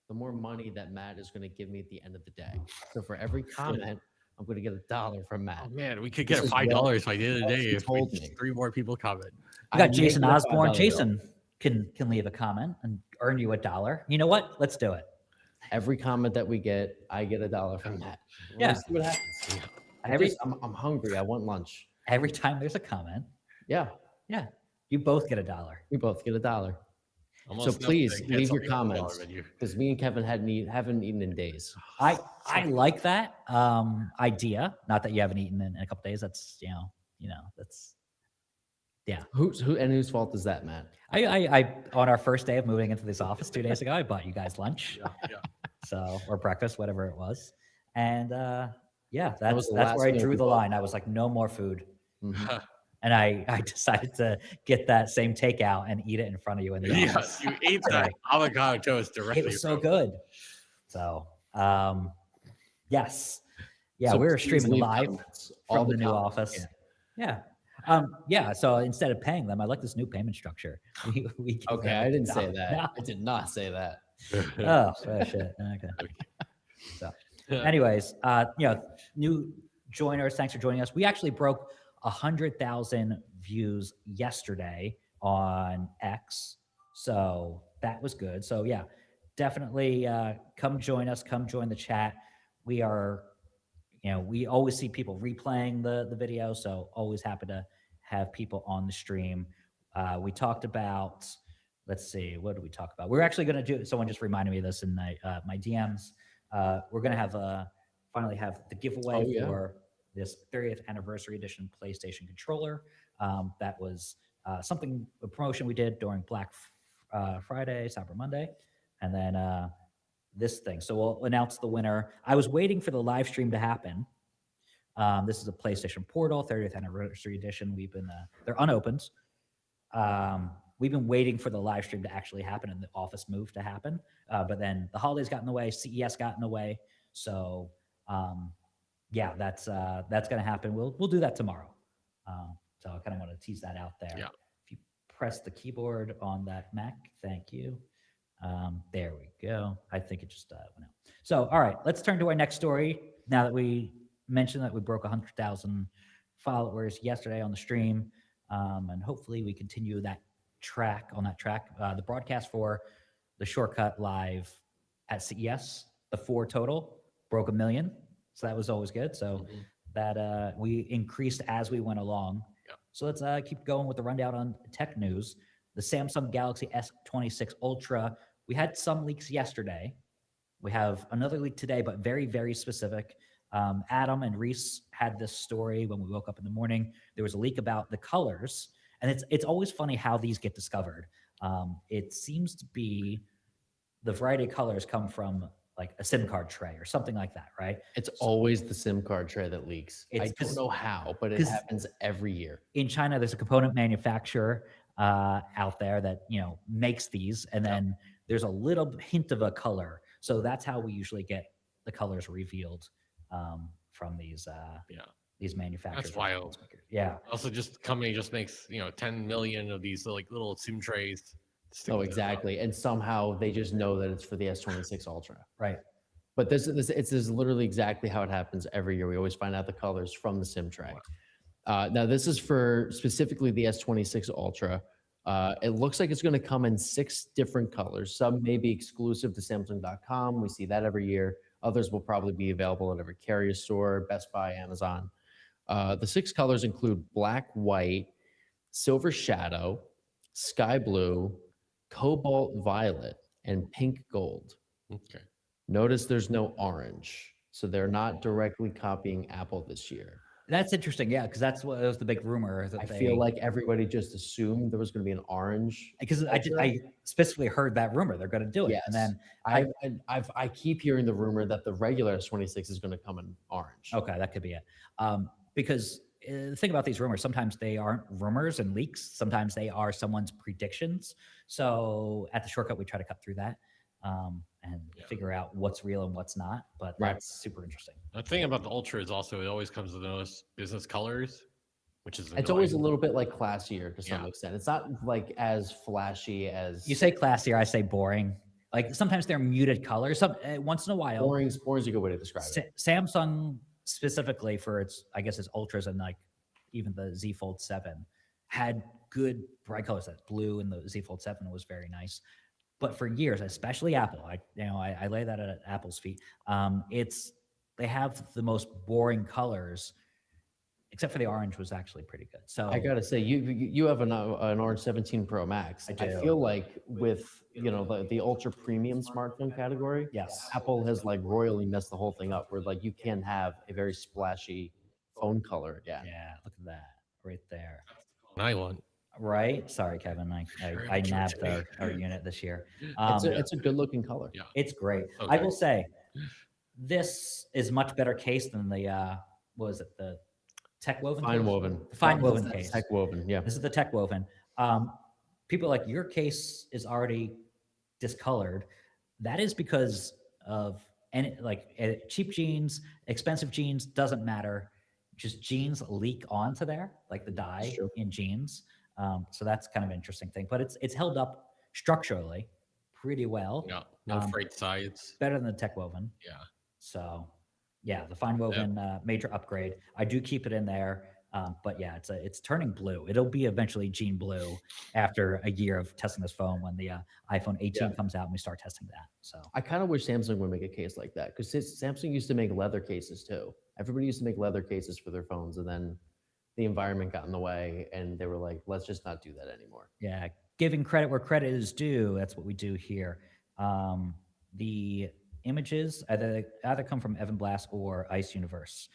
the more money that Matt is going to give me at the end of the day. So for every comment, I'm going to get $1 from Matt. Oh man, we could get $5 by the end of the day if told me. 3 more people comment. We got Jason Osborne. Jason can leave a comment and earn you $1. You know what? Let's do it. Every comment that we get, I get $1 from Matt. Yeah. See what happens. I'm hungry. I want lunch. Every time there's a comment. Yeah. Yeah. You both get $1. We both get $1. Almost so please nothing. leave It's your like comments because me and Kevin haven't eaten in days. I like that idea. Not that you haven't eaten in a couple days. That's that's Whose fault is that, Matt? I on our first day of moving into this office 2 days ago, I bought you guys lunch. Yeah. So or breakfast, whatever it was. And that's was the where last I meal drew we the bought. line. I was like, no more food. Mhm. And I decided to get that same takeout and eat it in front of you in the office. Yes, you ate that avocado toast directly. It was so good. So, yes. Yeah, So we were please streaming leave live comments. from the new comments. office. Yeah. So instead of paying them, I like this new payment structure. We give Okay, them I didn't say $1. that. I did not say that. Oh, shit. Okay. So, anyways, new joiners, thanks for joining us. We actually broke 100,000 views yesterday on X, so that was good. So yeah, definitely come join us. Come join the chat. We are, we always see people replaying the video, so always happy to have people on the stream. We talked about, let's see, what did we talk about? We're actually going to do, someone just reminded me of this in my DMs. We're going to have finally have the giveaway for this 30th anniversary edition PlayStation controller. That was a promotion we did during Black Friday, Cyber Monday, and then this thing. So we'll announce the winner. I was waiting for the live stream to happen. This is a PlayStation Portal 30th anniversary edition. They're unopened. We've been waiting for the live stream to actually happen and the office move to happen. But then the holidays got in the way, CES got in the way. So that's going to happen. We'll do that tomorrow. So I kind of want to tease that out there. Yeah. If you press the keyboard on that Mac, thank you. There we go. I think it just went out. So, all right, let's turn to our next story. Now that we mentioned that we broke 100,000 followers yesterday on the stream, and hopefully we continue that track. The broadcast for the Shortcut live at CES, the 4 total broke 1 million. So that was always good. So that we increased as we went along. Yeah. So let's keep going with the rundown on tech news. The Samsung Galaxy S26 Ultra. We had some leaks yesterday. We have another leak today, but very, very specific. Adam and Reese had this story when we woke up in the morning. There was a leak about the colors, and it's always funny how these get discovered. It seems to be the variety of colors come from like a SIM card tray or something like that, right? It's always the SIM card tray that leaks. I It's don't know how, but it happens every year. In China, there's a component manufacturer out there that makes these, and then there's a little hint of a color. So that's how we usually get the colors revealed from these manufacturers. That's wild. Yeah. Also, just company just makes 10 million of these like little SIM trays. Oh, exactly. And somehow they just know that it's for the S26 Ultra. Right. But this is literally exactly how it happens every year. We always find out the colors from the SIM tray. Now, this is for specifically the S26 Ultra. It looks like it's going to come in 6 different colors. Some may be exclusive to Samsung.com. We see that every year. Others will probably be available at every carrier store, Best Buy, Amazon. The 6 colors include black, white, silver shadow, sky blue, cobalt violet, and pink gold. Okay. Notice there's no orange. So they're not directly copying Apple this year. That's interesting, yeah, because that was the big rumor that I they. feel like everybody just assumed there was going to be an orange. Because I specifically heard that rumor they're going to do it, and then I keep hearing the rumor that the regular S26 is going to come in orange. okay, that could be it. Because the thing about these rumors, sometimes they aren't rumors and leaks. Sometimes they are someone's predictions. So at the shortcut, we try to cut through that and figure out what's real and what's not. But that's super interesting. The thing about the Ultra is also it always comes with those business colors, which is It's always a little bit like classier to some extent. It's not like as flashy as you say classier. I say boring. Like sometimes they're muted colors. Some once in a while. Boring's a good way to describe it. Samsung specifically for its, I guess, its Ultras and like even the Z Fold 7 had good bright colors. That blue in the Z Fold 7 was very nice. But for years, especially Apple, I lay that at Apple's feet. They have the most boring colors, except for the orange was actually pretty good. So I gotta say, you have an orange 17 Pro Max. I feel like with the ultra premium smartphone category, yes, Apple has like royally messed the whole thing up. Where like you can have a very splashy phone color again. Yeah, look at that right there. I want. Right. Sorry, Kevin. I nabbed our unit this year. It's a good looking color. Yeah, it's great. Okay. I will say, this is much better case than the what was it, the tech woven? Fine woven. Fine woven case. Tech woven. Yeah. This is the tech woven. People are like, your case is already discolored. That is because of cheap jeans, expensive jeans, doesn't matter. Just jeans leak onto there, like the dye in jeans. So that's kind of an interesting thing, but it's held up structurally pretty well. Yeah, no frayed sides. Better than the tech woven. Yeah. So, yeah, the fine woven major upgrade. I do keep it in there, but yeah, it's turning blue. It'll be eventually Gene blue after a year of testing this phone when the iPhone 18 comes out and we start testing that. So I kind of wish Samsung would make a case like that because Samsung used to make leather cases too. Everybody used to make leather cases for their phones, and then the environment got in the way, and they were like, "Let's just not do that anymore." Yeah, giving credit where credit is due. That's what we do here. The images either come from Evan Blass or Ice Universe.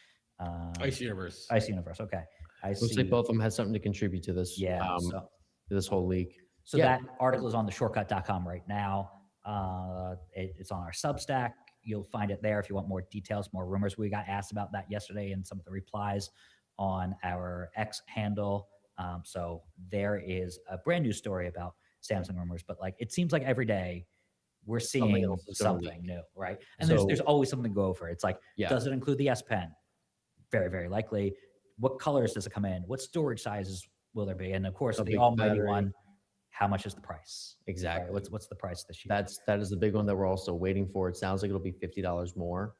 Ice Universe. Ice Universe. Okay. Looks like both of them had something to contribute to this. Yeah. This whole leak. So that article is on theshortcut.com right now. It's on our Substack. You'll find it there if you want more details, more rumors. We got asked about that yesterday in some of the replies on our X handle. So there is a brand new story about Samsung rumors, but like it seems like every day we're seeing something new, right? And there's always something to go over. It's like, does it include the S Pen? Very, very likely. What colors does it come in? What storage sizes will there be? And of course, the almighty one, how much is the price? Exactly. Right? What's the price this year? That is the big one that we're also waiting for. It sounds like it'll be $50 more,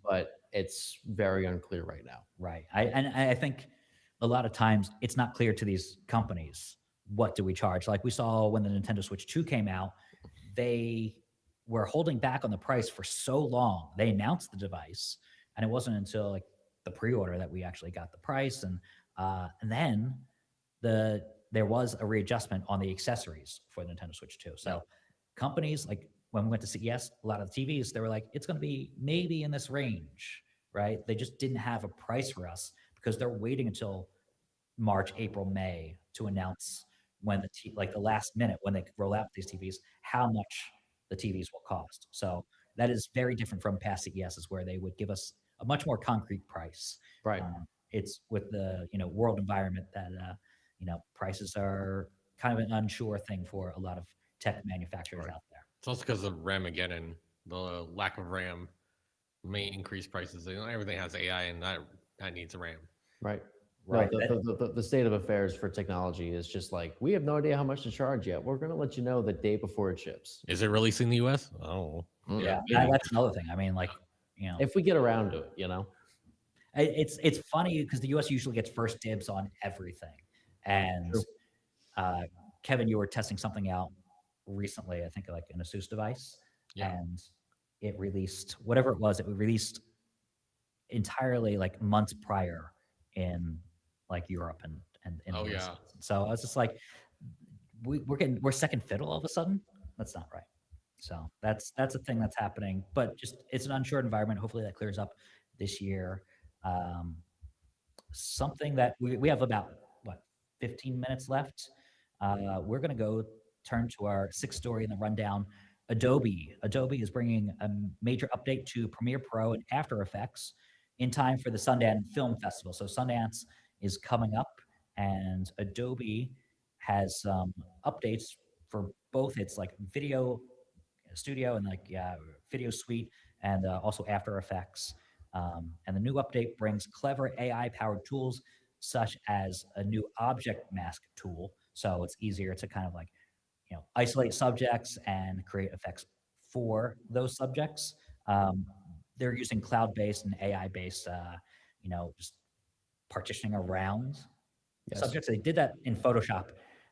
but it's very unclear right now. Right. I think a lot of times it's not clear to these companies, what do we charge? Like we saw when the Nintendo Switch 2 came out, they were holding back on the price for so long. They announced the device, and it wasn't until like the pre-order that we actually got the price. And then there was a readjustment on the accessories for the Nintendo Switch 2. So companies, like when we went to CES, a lot of the TVs, they were like, it's going to be maybe in this range, right? They just didn't have a price for us because they're waiting until March, April, May to announce when the last minute when they roll out these TVs, how much the TVs will cost. So that is very different from past CESs where they would give us a much more concrete price. Right. It's with the world environment that prices are kind of an unsure thing for a lot of tech manufacturers out there. It's also because of RAM again, and the lack of RAM may increase prices. Everything has AI, and that needs RAM. Right. Right. No, the state of affairs for technology is just like, we have no idea how much to charge yet. We're going to let you know the day before it ships. Is it releasing in the US? Oh, yeah. That's another thing. I mean, if we get around to it, it's funny because the US usually gets first dibs on everything. And Kevin, you were testing something out recently, I think like an Asus device, Yeah. and it released whatever it was. It released entirely like months prior in like Europe and in the Oh US. yeah. So I was just like, we're second fiddle all of a sudden. That's not right. So that's a thing that's happening, but just it's an unsure environment. Hopefully that clears up this year. Um, Something that we have about what 15 minutes left. We're going to go turn to our sixth story in the rundown. Adobe is bringing a major update to Premiere Pro and After Effects in time for the Sundance Film Festival. So Sundance is coming up, and Adobe has some updates for both its like video studio and like video suite and also After Effects. And the new update brings clever AI powered tools such as a new object mask tool. So it's easier to kind of like, isolate subjects and create effects for those subjects. Um, they're using cloud based and AI based, just partitioning around Yes. subjects. They did that in Photoshop,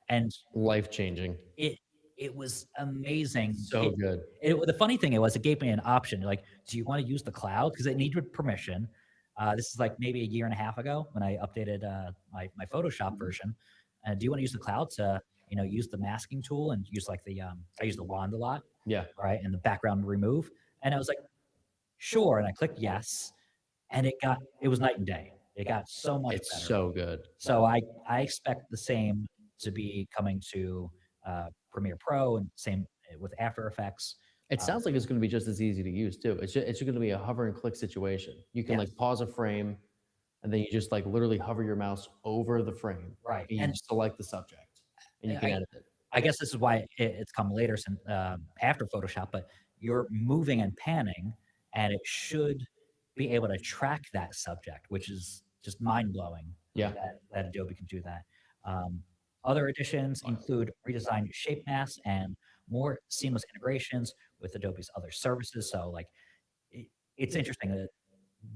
and Life changing. it it was amazing. So good. The funny thing it was, it gave me an option. Like, do you want to use the cloud? Because it needed permission. This is like maybe a year and a half ago when I updated my Photoshop version. Do you want to use the cloud to use the masking tool and use like I use the wand a lot, Yeah. right? And the background remove. And I was like, sure. And I clicked yes, and it was night and day. It got so much It's better. so good. So I expect the same to be coming to Premiere Pro and same with After Effects. It sounds like it's going to be just as easy to use too. It's just going to be a hover and click situation. You can like Yes. pause a frame, and then you just like literally hover your mouse over the frame, Right. and you And select the subject, and you can edit it. I guess this is why it's come later since after Photoshop, but you're moving and panning, and it should be able to track that subject, which is just mind blowing. Yeah. That Adobe can do that. Other additions include redesigned shape masks and more seamless integrations with Adobe's other services. So, like, it's interesting that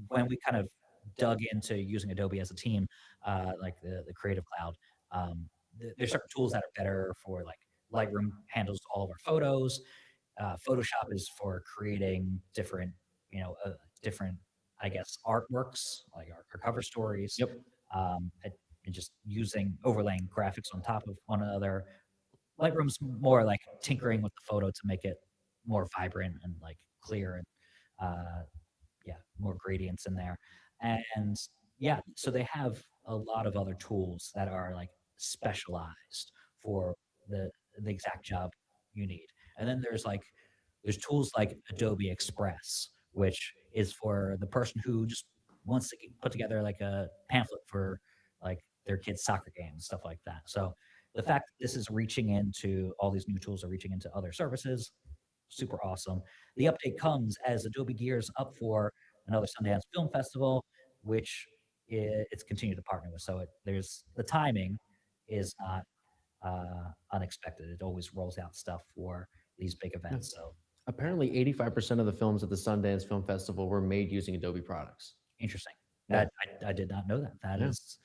when we kind of dug into using Adobe as a team, like the Creative Cloud, there's certain tools that are better for like Lightroom handles all of our photos. Photoshop is for creating different, I guess, artworks like our cover stories. Yep. And just overlaying graphics on top of one another. Lightroom's more like tinkering with the photo to make it more vibrant and like clear and more gradients in there. And yeah, so they have a lot of other tools that are like specialized for the the exact job you need. And then there's tools like Adobe Express, which is for the person who just wants to put together like a pamphlet for like their kids' soccer games, stuff like that. So the fact that this is reaching into all these new tools are reaching into other services, super awesome. The update comes as Adobe gears up for another Sundance Film Festival, which it's continued to partner with. So there's the timing is not unexpected. It always rolls out stuff for these big events. So Apparently, 85% of the films at the Sundance Film Festival were made using Adobe products. interesting. Yeah. That I did not know that. That Yeah. is,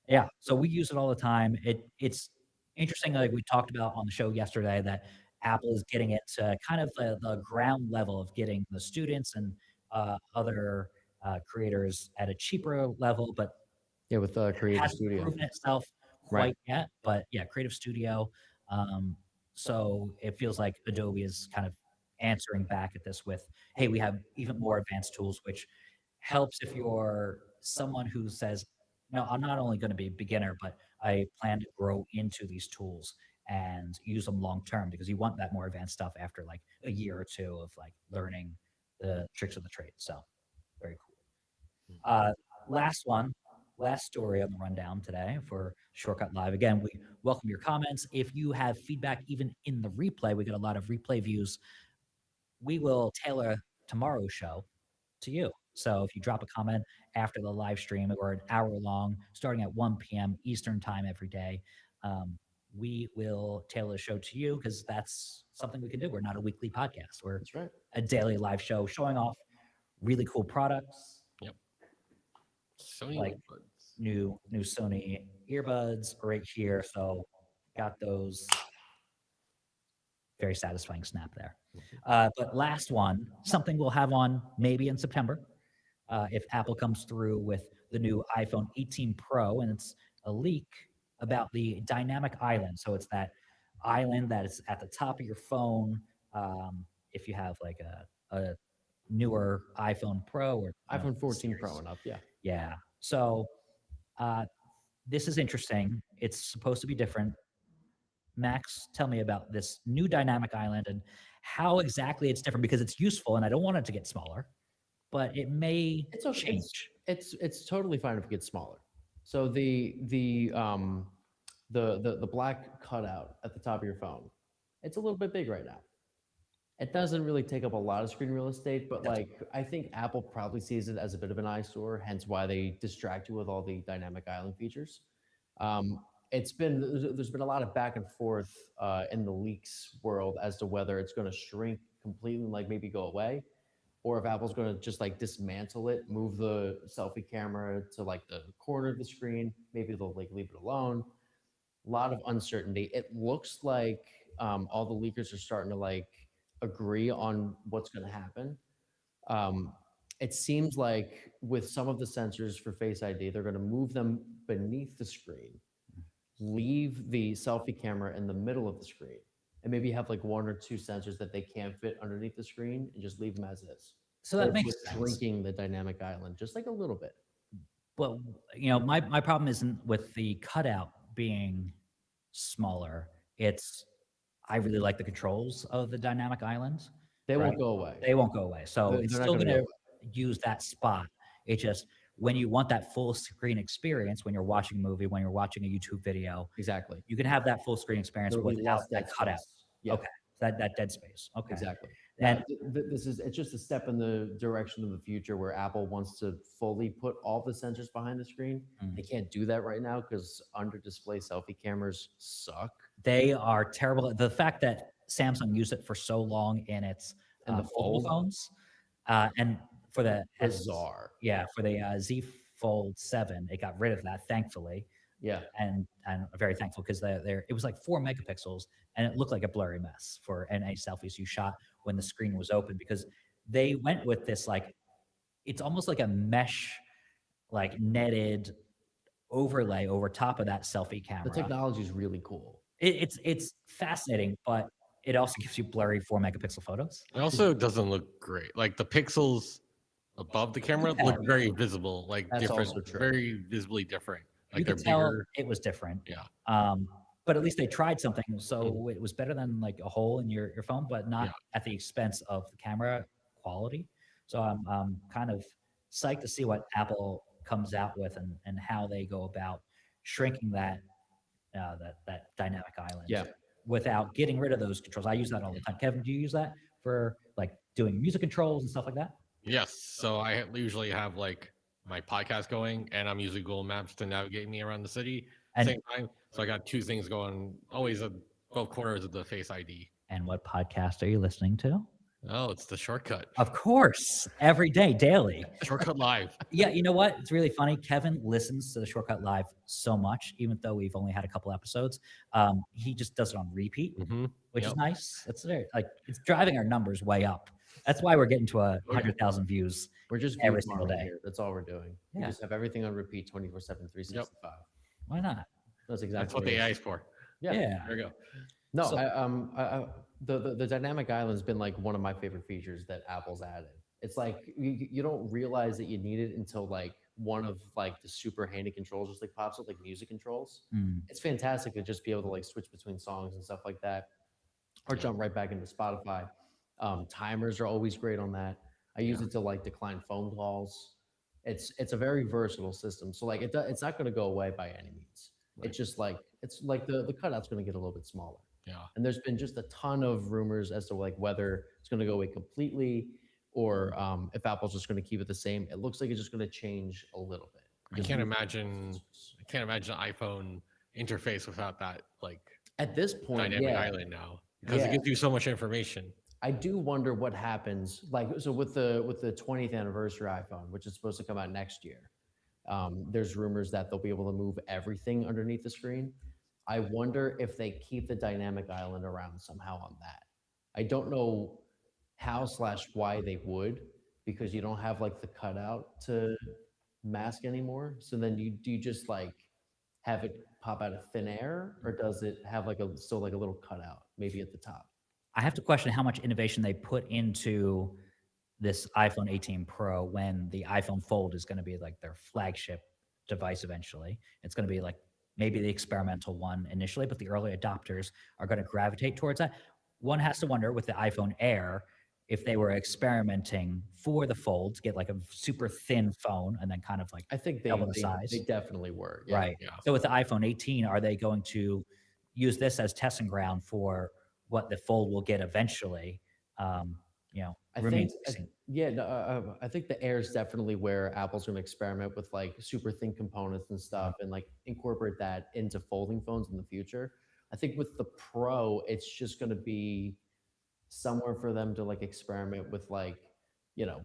yeah. So we use it all the time. It's interesting, like we talked about on the show yesterday, that Apple is getting into kind of the ground level of getting the students and other creators at a cheaper level, but Yeah, with Creative hasn't Studio. proven itself Right. quite yet. But yeah, Creative Studio. So it feels like Adobe is kind of answering back at this with, hey, we have even more advanced tools, which helps if you're someone who says, no, I'm not only going to be a beginner, but I plan to grow into these tools and use them long term, because you want that more advanced stuff after like a year or two of like learning the tricks of the trade. So very cool. Last one, last story on the rundown today for Shortcut Live. Again, we welcome your comments. If you have feedback, even in the replay, we get a lot of replay views. We will tailor tomorrow's show to you. So if you drop a comment after the live stream, or an hour long, starting at 1 p.m. Eastern time every day, we will tailor the show to you, because that's something we can do. We're not a weekly podcast. We're That's right. a daily live show showing off really cool products. Yep. Sony Like earbuds. new Sony earbuds right here. So got those very satisfying snap there. But last one, something we'll have on maybe in September, if Apple comes through with the new iPhone 18 Pro, and it's a leak about the dynamic island. So it's that island that is at the top of your phone. If you have like a newer iPhone Pro or iPhone 14 Pro series. and up, yeah. Yeah. So uh, this is interesting. It's supposed to be different. Max, tell me about this new dynamic island and how exactly it's different because it's useful and I don't want it to get smaller, but it may It's okay. change. It's totally fine if it gets smaller. So the black cutout at the top of your phone, it's a little bit big right now. It doesn't really take up a lot of screen real estate, but That's- like I think Apple probably sees it as a bit of an eyesore, hence why they distract you with all the dynamic island features. It's been there's been a lot of back and forth in the leaks world as to whether it's going to shrink completely, like maybe go away, or if Apple's going to just like dismantle it, move the selfie camera to like the corner of the screen. Maybe they'll like leave it alone. A lot of uncertainty. It looks like all the leakers are starting to like agree on what's going to happen. Um, it seems like with some of the sensors for Face ID, they're going to move them beneath the screen, leave the selfie camera in the middle of the screen, and maybe have like one or two sensors that they can't fit underneath the screen and just leave them as is. So that With makes sense. shrinking the dynamic island just like a little bit. But my problem isn't with the cutout being smaller. It's I really like the controls of the dynamic island. They Right. won't go away. They won't go away. So They're it's not still gonna going go to use that spot. It just when you want that full screen experience, when you're watching a movie, when you're watching a YouTube video, Exactly. you can have that full screen experience There'll be without less that dead cutout. space. Yeah. Okay, that dead space. Okay, Exactly. And- This is it's just a step in the direction of the future where Apple wants to fully put all the sensors behind the screen. Mm. They can't do that right now because under display selfie cameras suck. they are terrible. The fact that Samsung used it for so long in its And the foldable Fold? phones, and for the Bizarre. for the Z Fold 7, it got rid of that, thankfully. Yeah. And I'm very thankful because it was like 4 megapixels and it looked like a blurry mess for any selfies you shot when the screen was open because they went with this like it's almost like a mesh like netted overlay over top of that selfie The camera. technology is really cool. It's fascinating, but it also gives you blurry 4 megapixel photos. It also doesn't look great. Like the pixels above the camera Yeah. look very visible, like That's different, also true. very visibly different. You Like they're could tell bigger. it was different. Yeah. But at least they tried something, so it was better than like a hole in your phone, but not Yeah. at the expense of the camera quality. So I'm kind of psyched to see what Apple comes out with and how they go about shrinking that dynamic island. Yeah. Without getting rid of those controls. I use that all the time. Kevin, do you use that for like doing music controls and stuff like that? Yes. So I usually have like my podcast going, and I'm using Google Maps to navigate me around the city at And- the same time. So I got two things going, always at both corners of the Face ID. And what podcast are you listening to? Oh, it's the shortcut. Of course, every day, daily. Shortcut Live. Yeah, you know what? It's really funny. Kevin listens to the Shortcut Live so much, even though we've only had a couple episodes. He just does it on repeat, Mm-hmm. which is Yep. nice. It's very, like it's driving our numbers way up. That's why we're getting to Oh, yeah. 100,000 views. We're just Every view single farming day. here. That's all we're doing. We Yeah. just have everything on repeat 24/7, 365. Why not? That's exactly That's what the it is. AI is for. Yeah. Yeah. There we go. No, So- the dynamic island's been like one of my favorite features that Apple's added. It's like you don't realize that you need it until like one of like the super handy controls just like pops up, like music controls. Mm. It's fantastic to just be able to like switch between songs and stuff like that, or jump right back into Spotify. Timers are always great on that. I use it to like decline phone calls. It's a very versatile system. So like it's not going to go away by any means. Right. It's just like the cutout's going to get a little bit smaller. Yeah. And there's been just a ton of rumors as to like whether it's going to go away completely or if Apple's just going to keep it the same. It looks like it's just going to change a little bit. I can't imagine an iPhone interface without that like At this point, dynamic yeah, island now because Yeah. it gives you so much information. I do wonder what happens. Like, so with the 20th anniversary iPhone, which is supposed to come out next year, there's rumors that they'll be able to move everything underneath the screen. I wonder if they keep the dynamic island around somehow on that. I don't know how/why they would, because you don't have like the cutout to mask anymore. So then do you just like have it pop out of thin air, or does it have like a still like a little cutout maybe at the top? I have to question how much innovation they put into this iPhone 18 Pro when the iPhone Fold is going to be like their flagship device eventually. It's going to be like maybe the experimental one initially, but the early adopters are going to gravitate towards that. One has to wonder with the iPhone Air if they were experimenting for the Fold to get like a super thin phone and then kind of like I think double the they size. definitely were. Yeah. Right. Yeah. So with the iPhone 18, are they going to use this as testing ground for what the Fold will get eventually? Um, I think, remains to be seen. yeah, no, I think the Air is definitely where Apple's going to experiment with like super thin components and stuff, and like incorporate that into folding phones in the future. I think with the Pro, it's just going to be somewhere for them to like experiment with like, you know,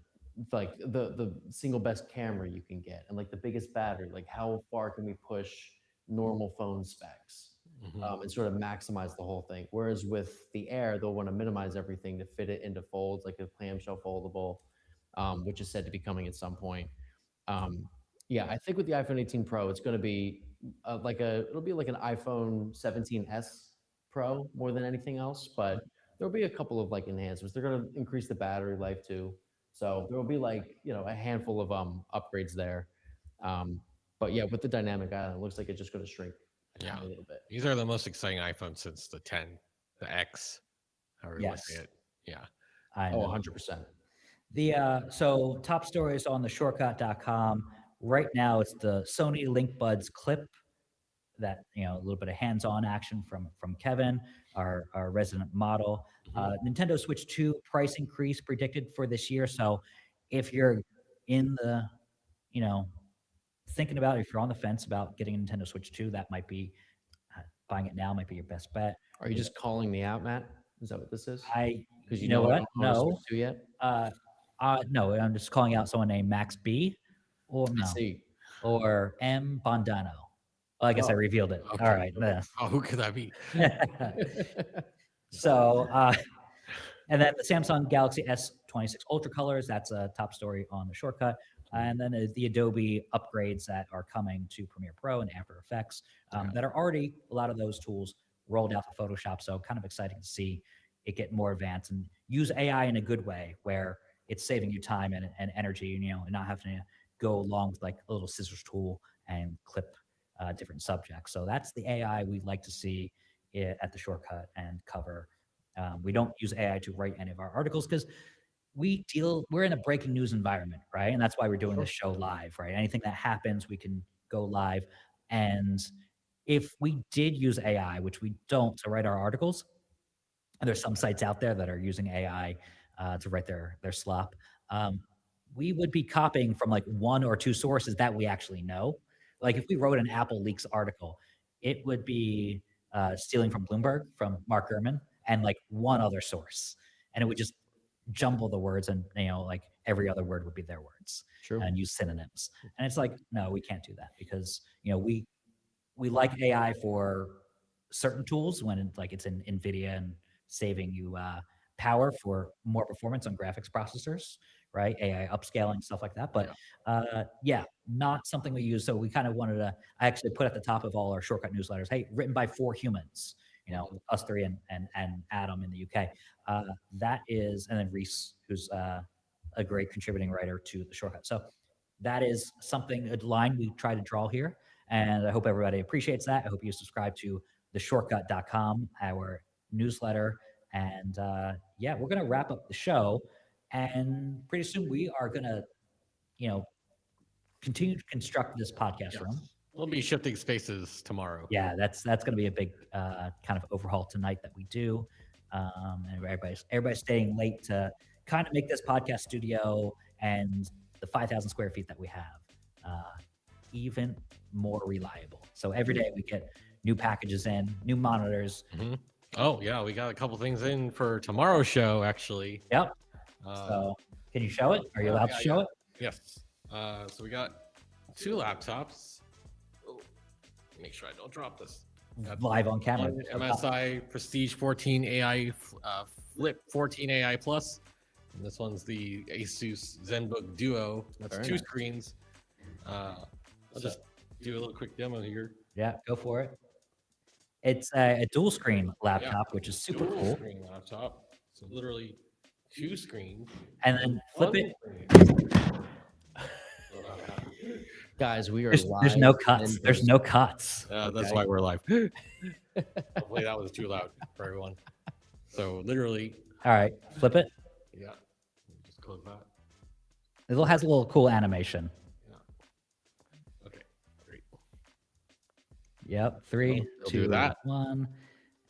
like the single best camera you can get and like the biggest battery. Like how far can we push normal phone specs? And sort of maximize the whole thing. Whereas with the Air, they'll want to minimize everything to fit it into folds, like a clamshell foldable, which is said to be coming at some point. Um, yeah, I think with the iPhone 18 Pro, it's going to be it'll be like an iPhone 17s Pro more than anything else, but there'll be a couple of like enhancements. They're going to increase the battery life too, so there will be like a handful of upgrades there. Um, but yeah, with the dynamic island, it looks like it's just going to shrink a Yeah. tiny little bit. These are the most exciting iPhones since the 10, the X, however you want to say Yes, it. Yeah. I Oh, know. 100%. So top stories on the shortcut.com right now, it's the Sony Link Buds clip that, a little bit of hands-on action from Kevin, our resident model. Nintendo Switch 2 price increase predicted for this year. So if you're in the, you know, thinking about if you're on the fence about getting a Nintendo Switch 2, that might be buying it now might be your best bet. Are you just calling me out, Matt? Is that what this is? I, Because you know I what? don't own a Switch No, 2 yet? uh, no, I'm just calling out someone named Max B, or I no, see. or M Bondano. Well, I guess I Oh, revealed it. All Okay. right. Oh, who could that be? So, and then the Samsung Galaxy S26 Ultra colors, that's a top story on the shortcut. And then the Adobe upgrades that are coming to Premiere Pro and After Effects that are already a lot of those tools rolled out to Photoshop. So kind of exciting to see it get more advanced and use AI in a good way where it's saving you time and energy, and not having to go along with like a little scissors tool and clip different subjects. So that's the AI we'd like to see at the shortcut and cover. We don't use AI to write any of our articles because we're in a breaking news environment, right? And that's why we're doing this show live, right? Anything that happens, we can go live. And if we did use AI, which we don't, to write our articles, and there's some sites out there that are using AI to write their slop. We would be copying from like one or two sources that we actually know. Like if we wrote an Apple Leaks article, it would be stealing from Bloomberg, from Mark Gurman, and like one other source, and it would just jumble the words, and like every other word would be their words, True. and use synonyms. And it's like, no, we can't do that because we like AI for certain tools when it's in NVIDIA and saving you power for more performance on graphics processors, right? AI upscaling, stuff like that. But yeah, not something we use. So we kind of wanted to, I actually put at the top of all our shortcut newsletters, hey, written by 4 humans, us 3 and Adam in the UK. That is, and then Reese, who's a great contributing writer to the shortcut. So that is something, a line we try to draw here. And I hope everybody appreciates that. I hope you subscribe to theshortcut.com, our newsletter. And yeah, we're going to wrap up the show. And pretty soon we are going to, continue to construct this podcast room. We'll be shifting spaces tomorrow. Yeah, that's going to be a big kind of overhaul tonight that we do. And everybody's staying late to kind of make this podcast studio and the 5,000 square feet that we have even more reliable. So every day we get new packages in, new monitors. Oh yeah, we got a couple things in for tomorrow's show actually. Yep. So can you show it? Are you allowed to show it? Yes. So we got 2 laptops. Oh, make sure I don't drop this. Live on camera. MSI Prestige 14 AI Flip 14 AI Plus. And this one's the Asus ZenBook Duo. That's Very two nice. screens. I'll just do a little quick demo here. Yeah, go for it. It's a dual screen laptop, which is super Dual cool. screen laptop. So literally 2 screens. And then flip One it. screen. Guys, we are There's live. no cuts. and There's no cuts. That's Okay. why we're live. Hopefully that was too loud for everyone. So literally, All right, flip it. yeah. Just close that. It has a little cool animation. Yeah. Okay. Great. Yep, 3, It'll 2, do that. 1,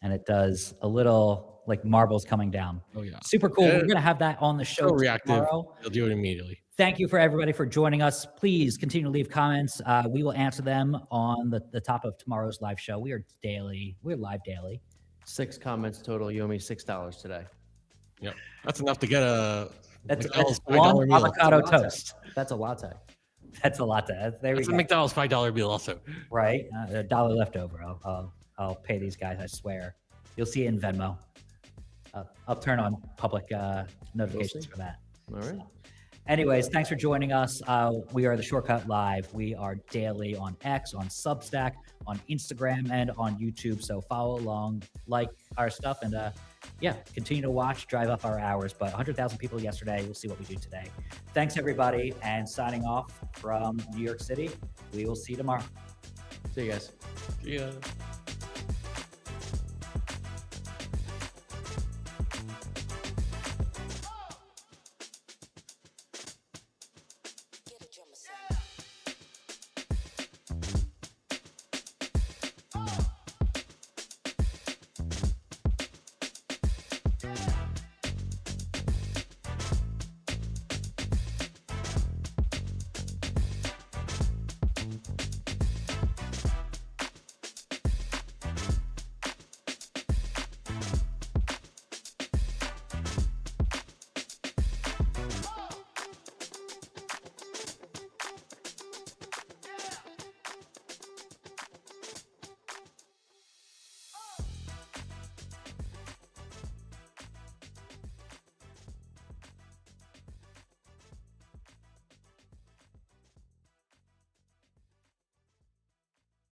and it does a little like marbles coming down. Oh yeah. Super cool. Yeah. We're gonna have that on the show So reactive. tomorrow. You'll do it immediately. Thank you for everybody for joining us. Please continue to leave comments. We will answer them on the top of tomorrow's live show. We are daily. We're live daily. 6 comments total. You owe me $6 today. Yep. That's enough to get a That's McDonald's one $5 meal. avocado That's a latte. toast. That's a latte. That's a lot. There we That's a go. McDonald's $5 meal also. Right, a dollar left over. I'll pay these guys. I swear. You'll see it in Venmo. I'll turn on public notifications see. for that. All right. Anyways, thanks for joining us. We are the Shortcut Live. We are daily on X, on Substack, on Instagram, and on YouTube. So follow along, like our stuff, and yeah, continue to watch, drive up our hours. But 100,000 people yesterday. We'll see what we do today. Thanks, everybody. And signing off from New York City. We will see you tomorrow. See you guys. Yeah.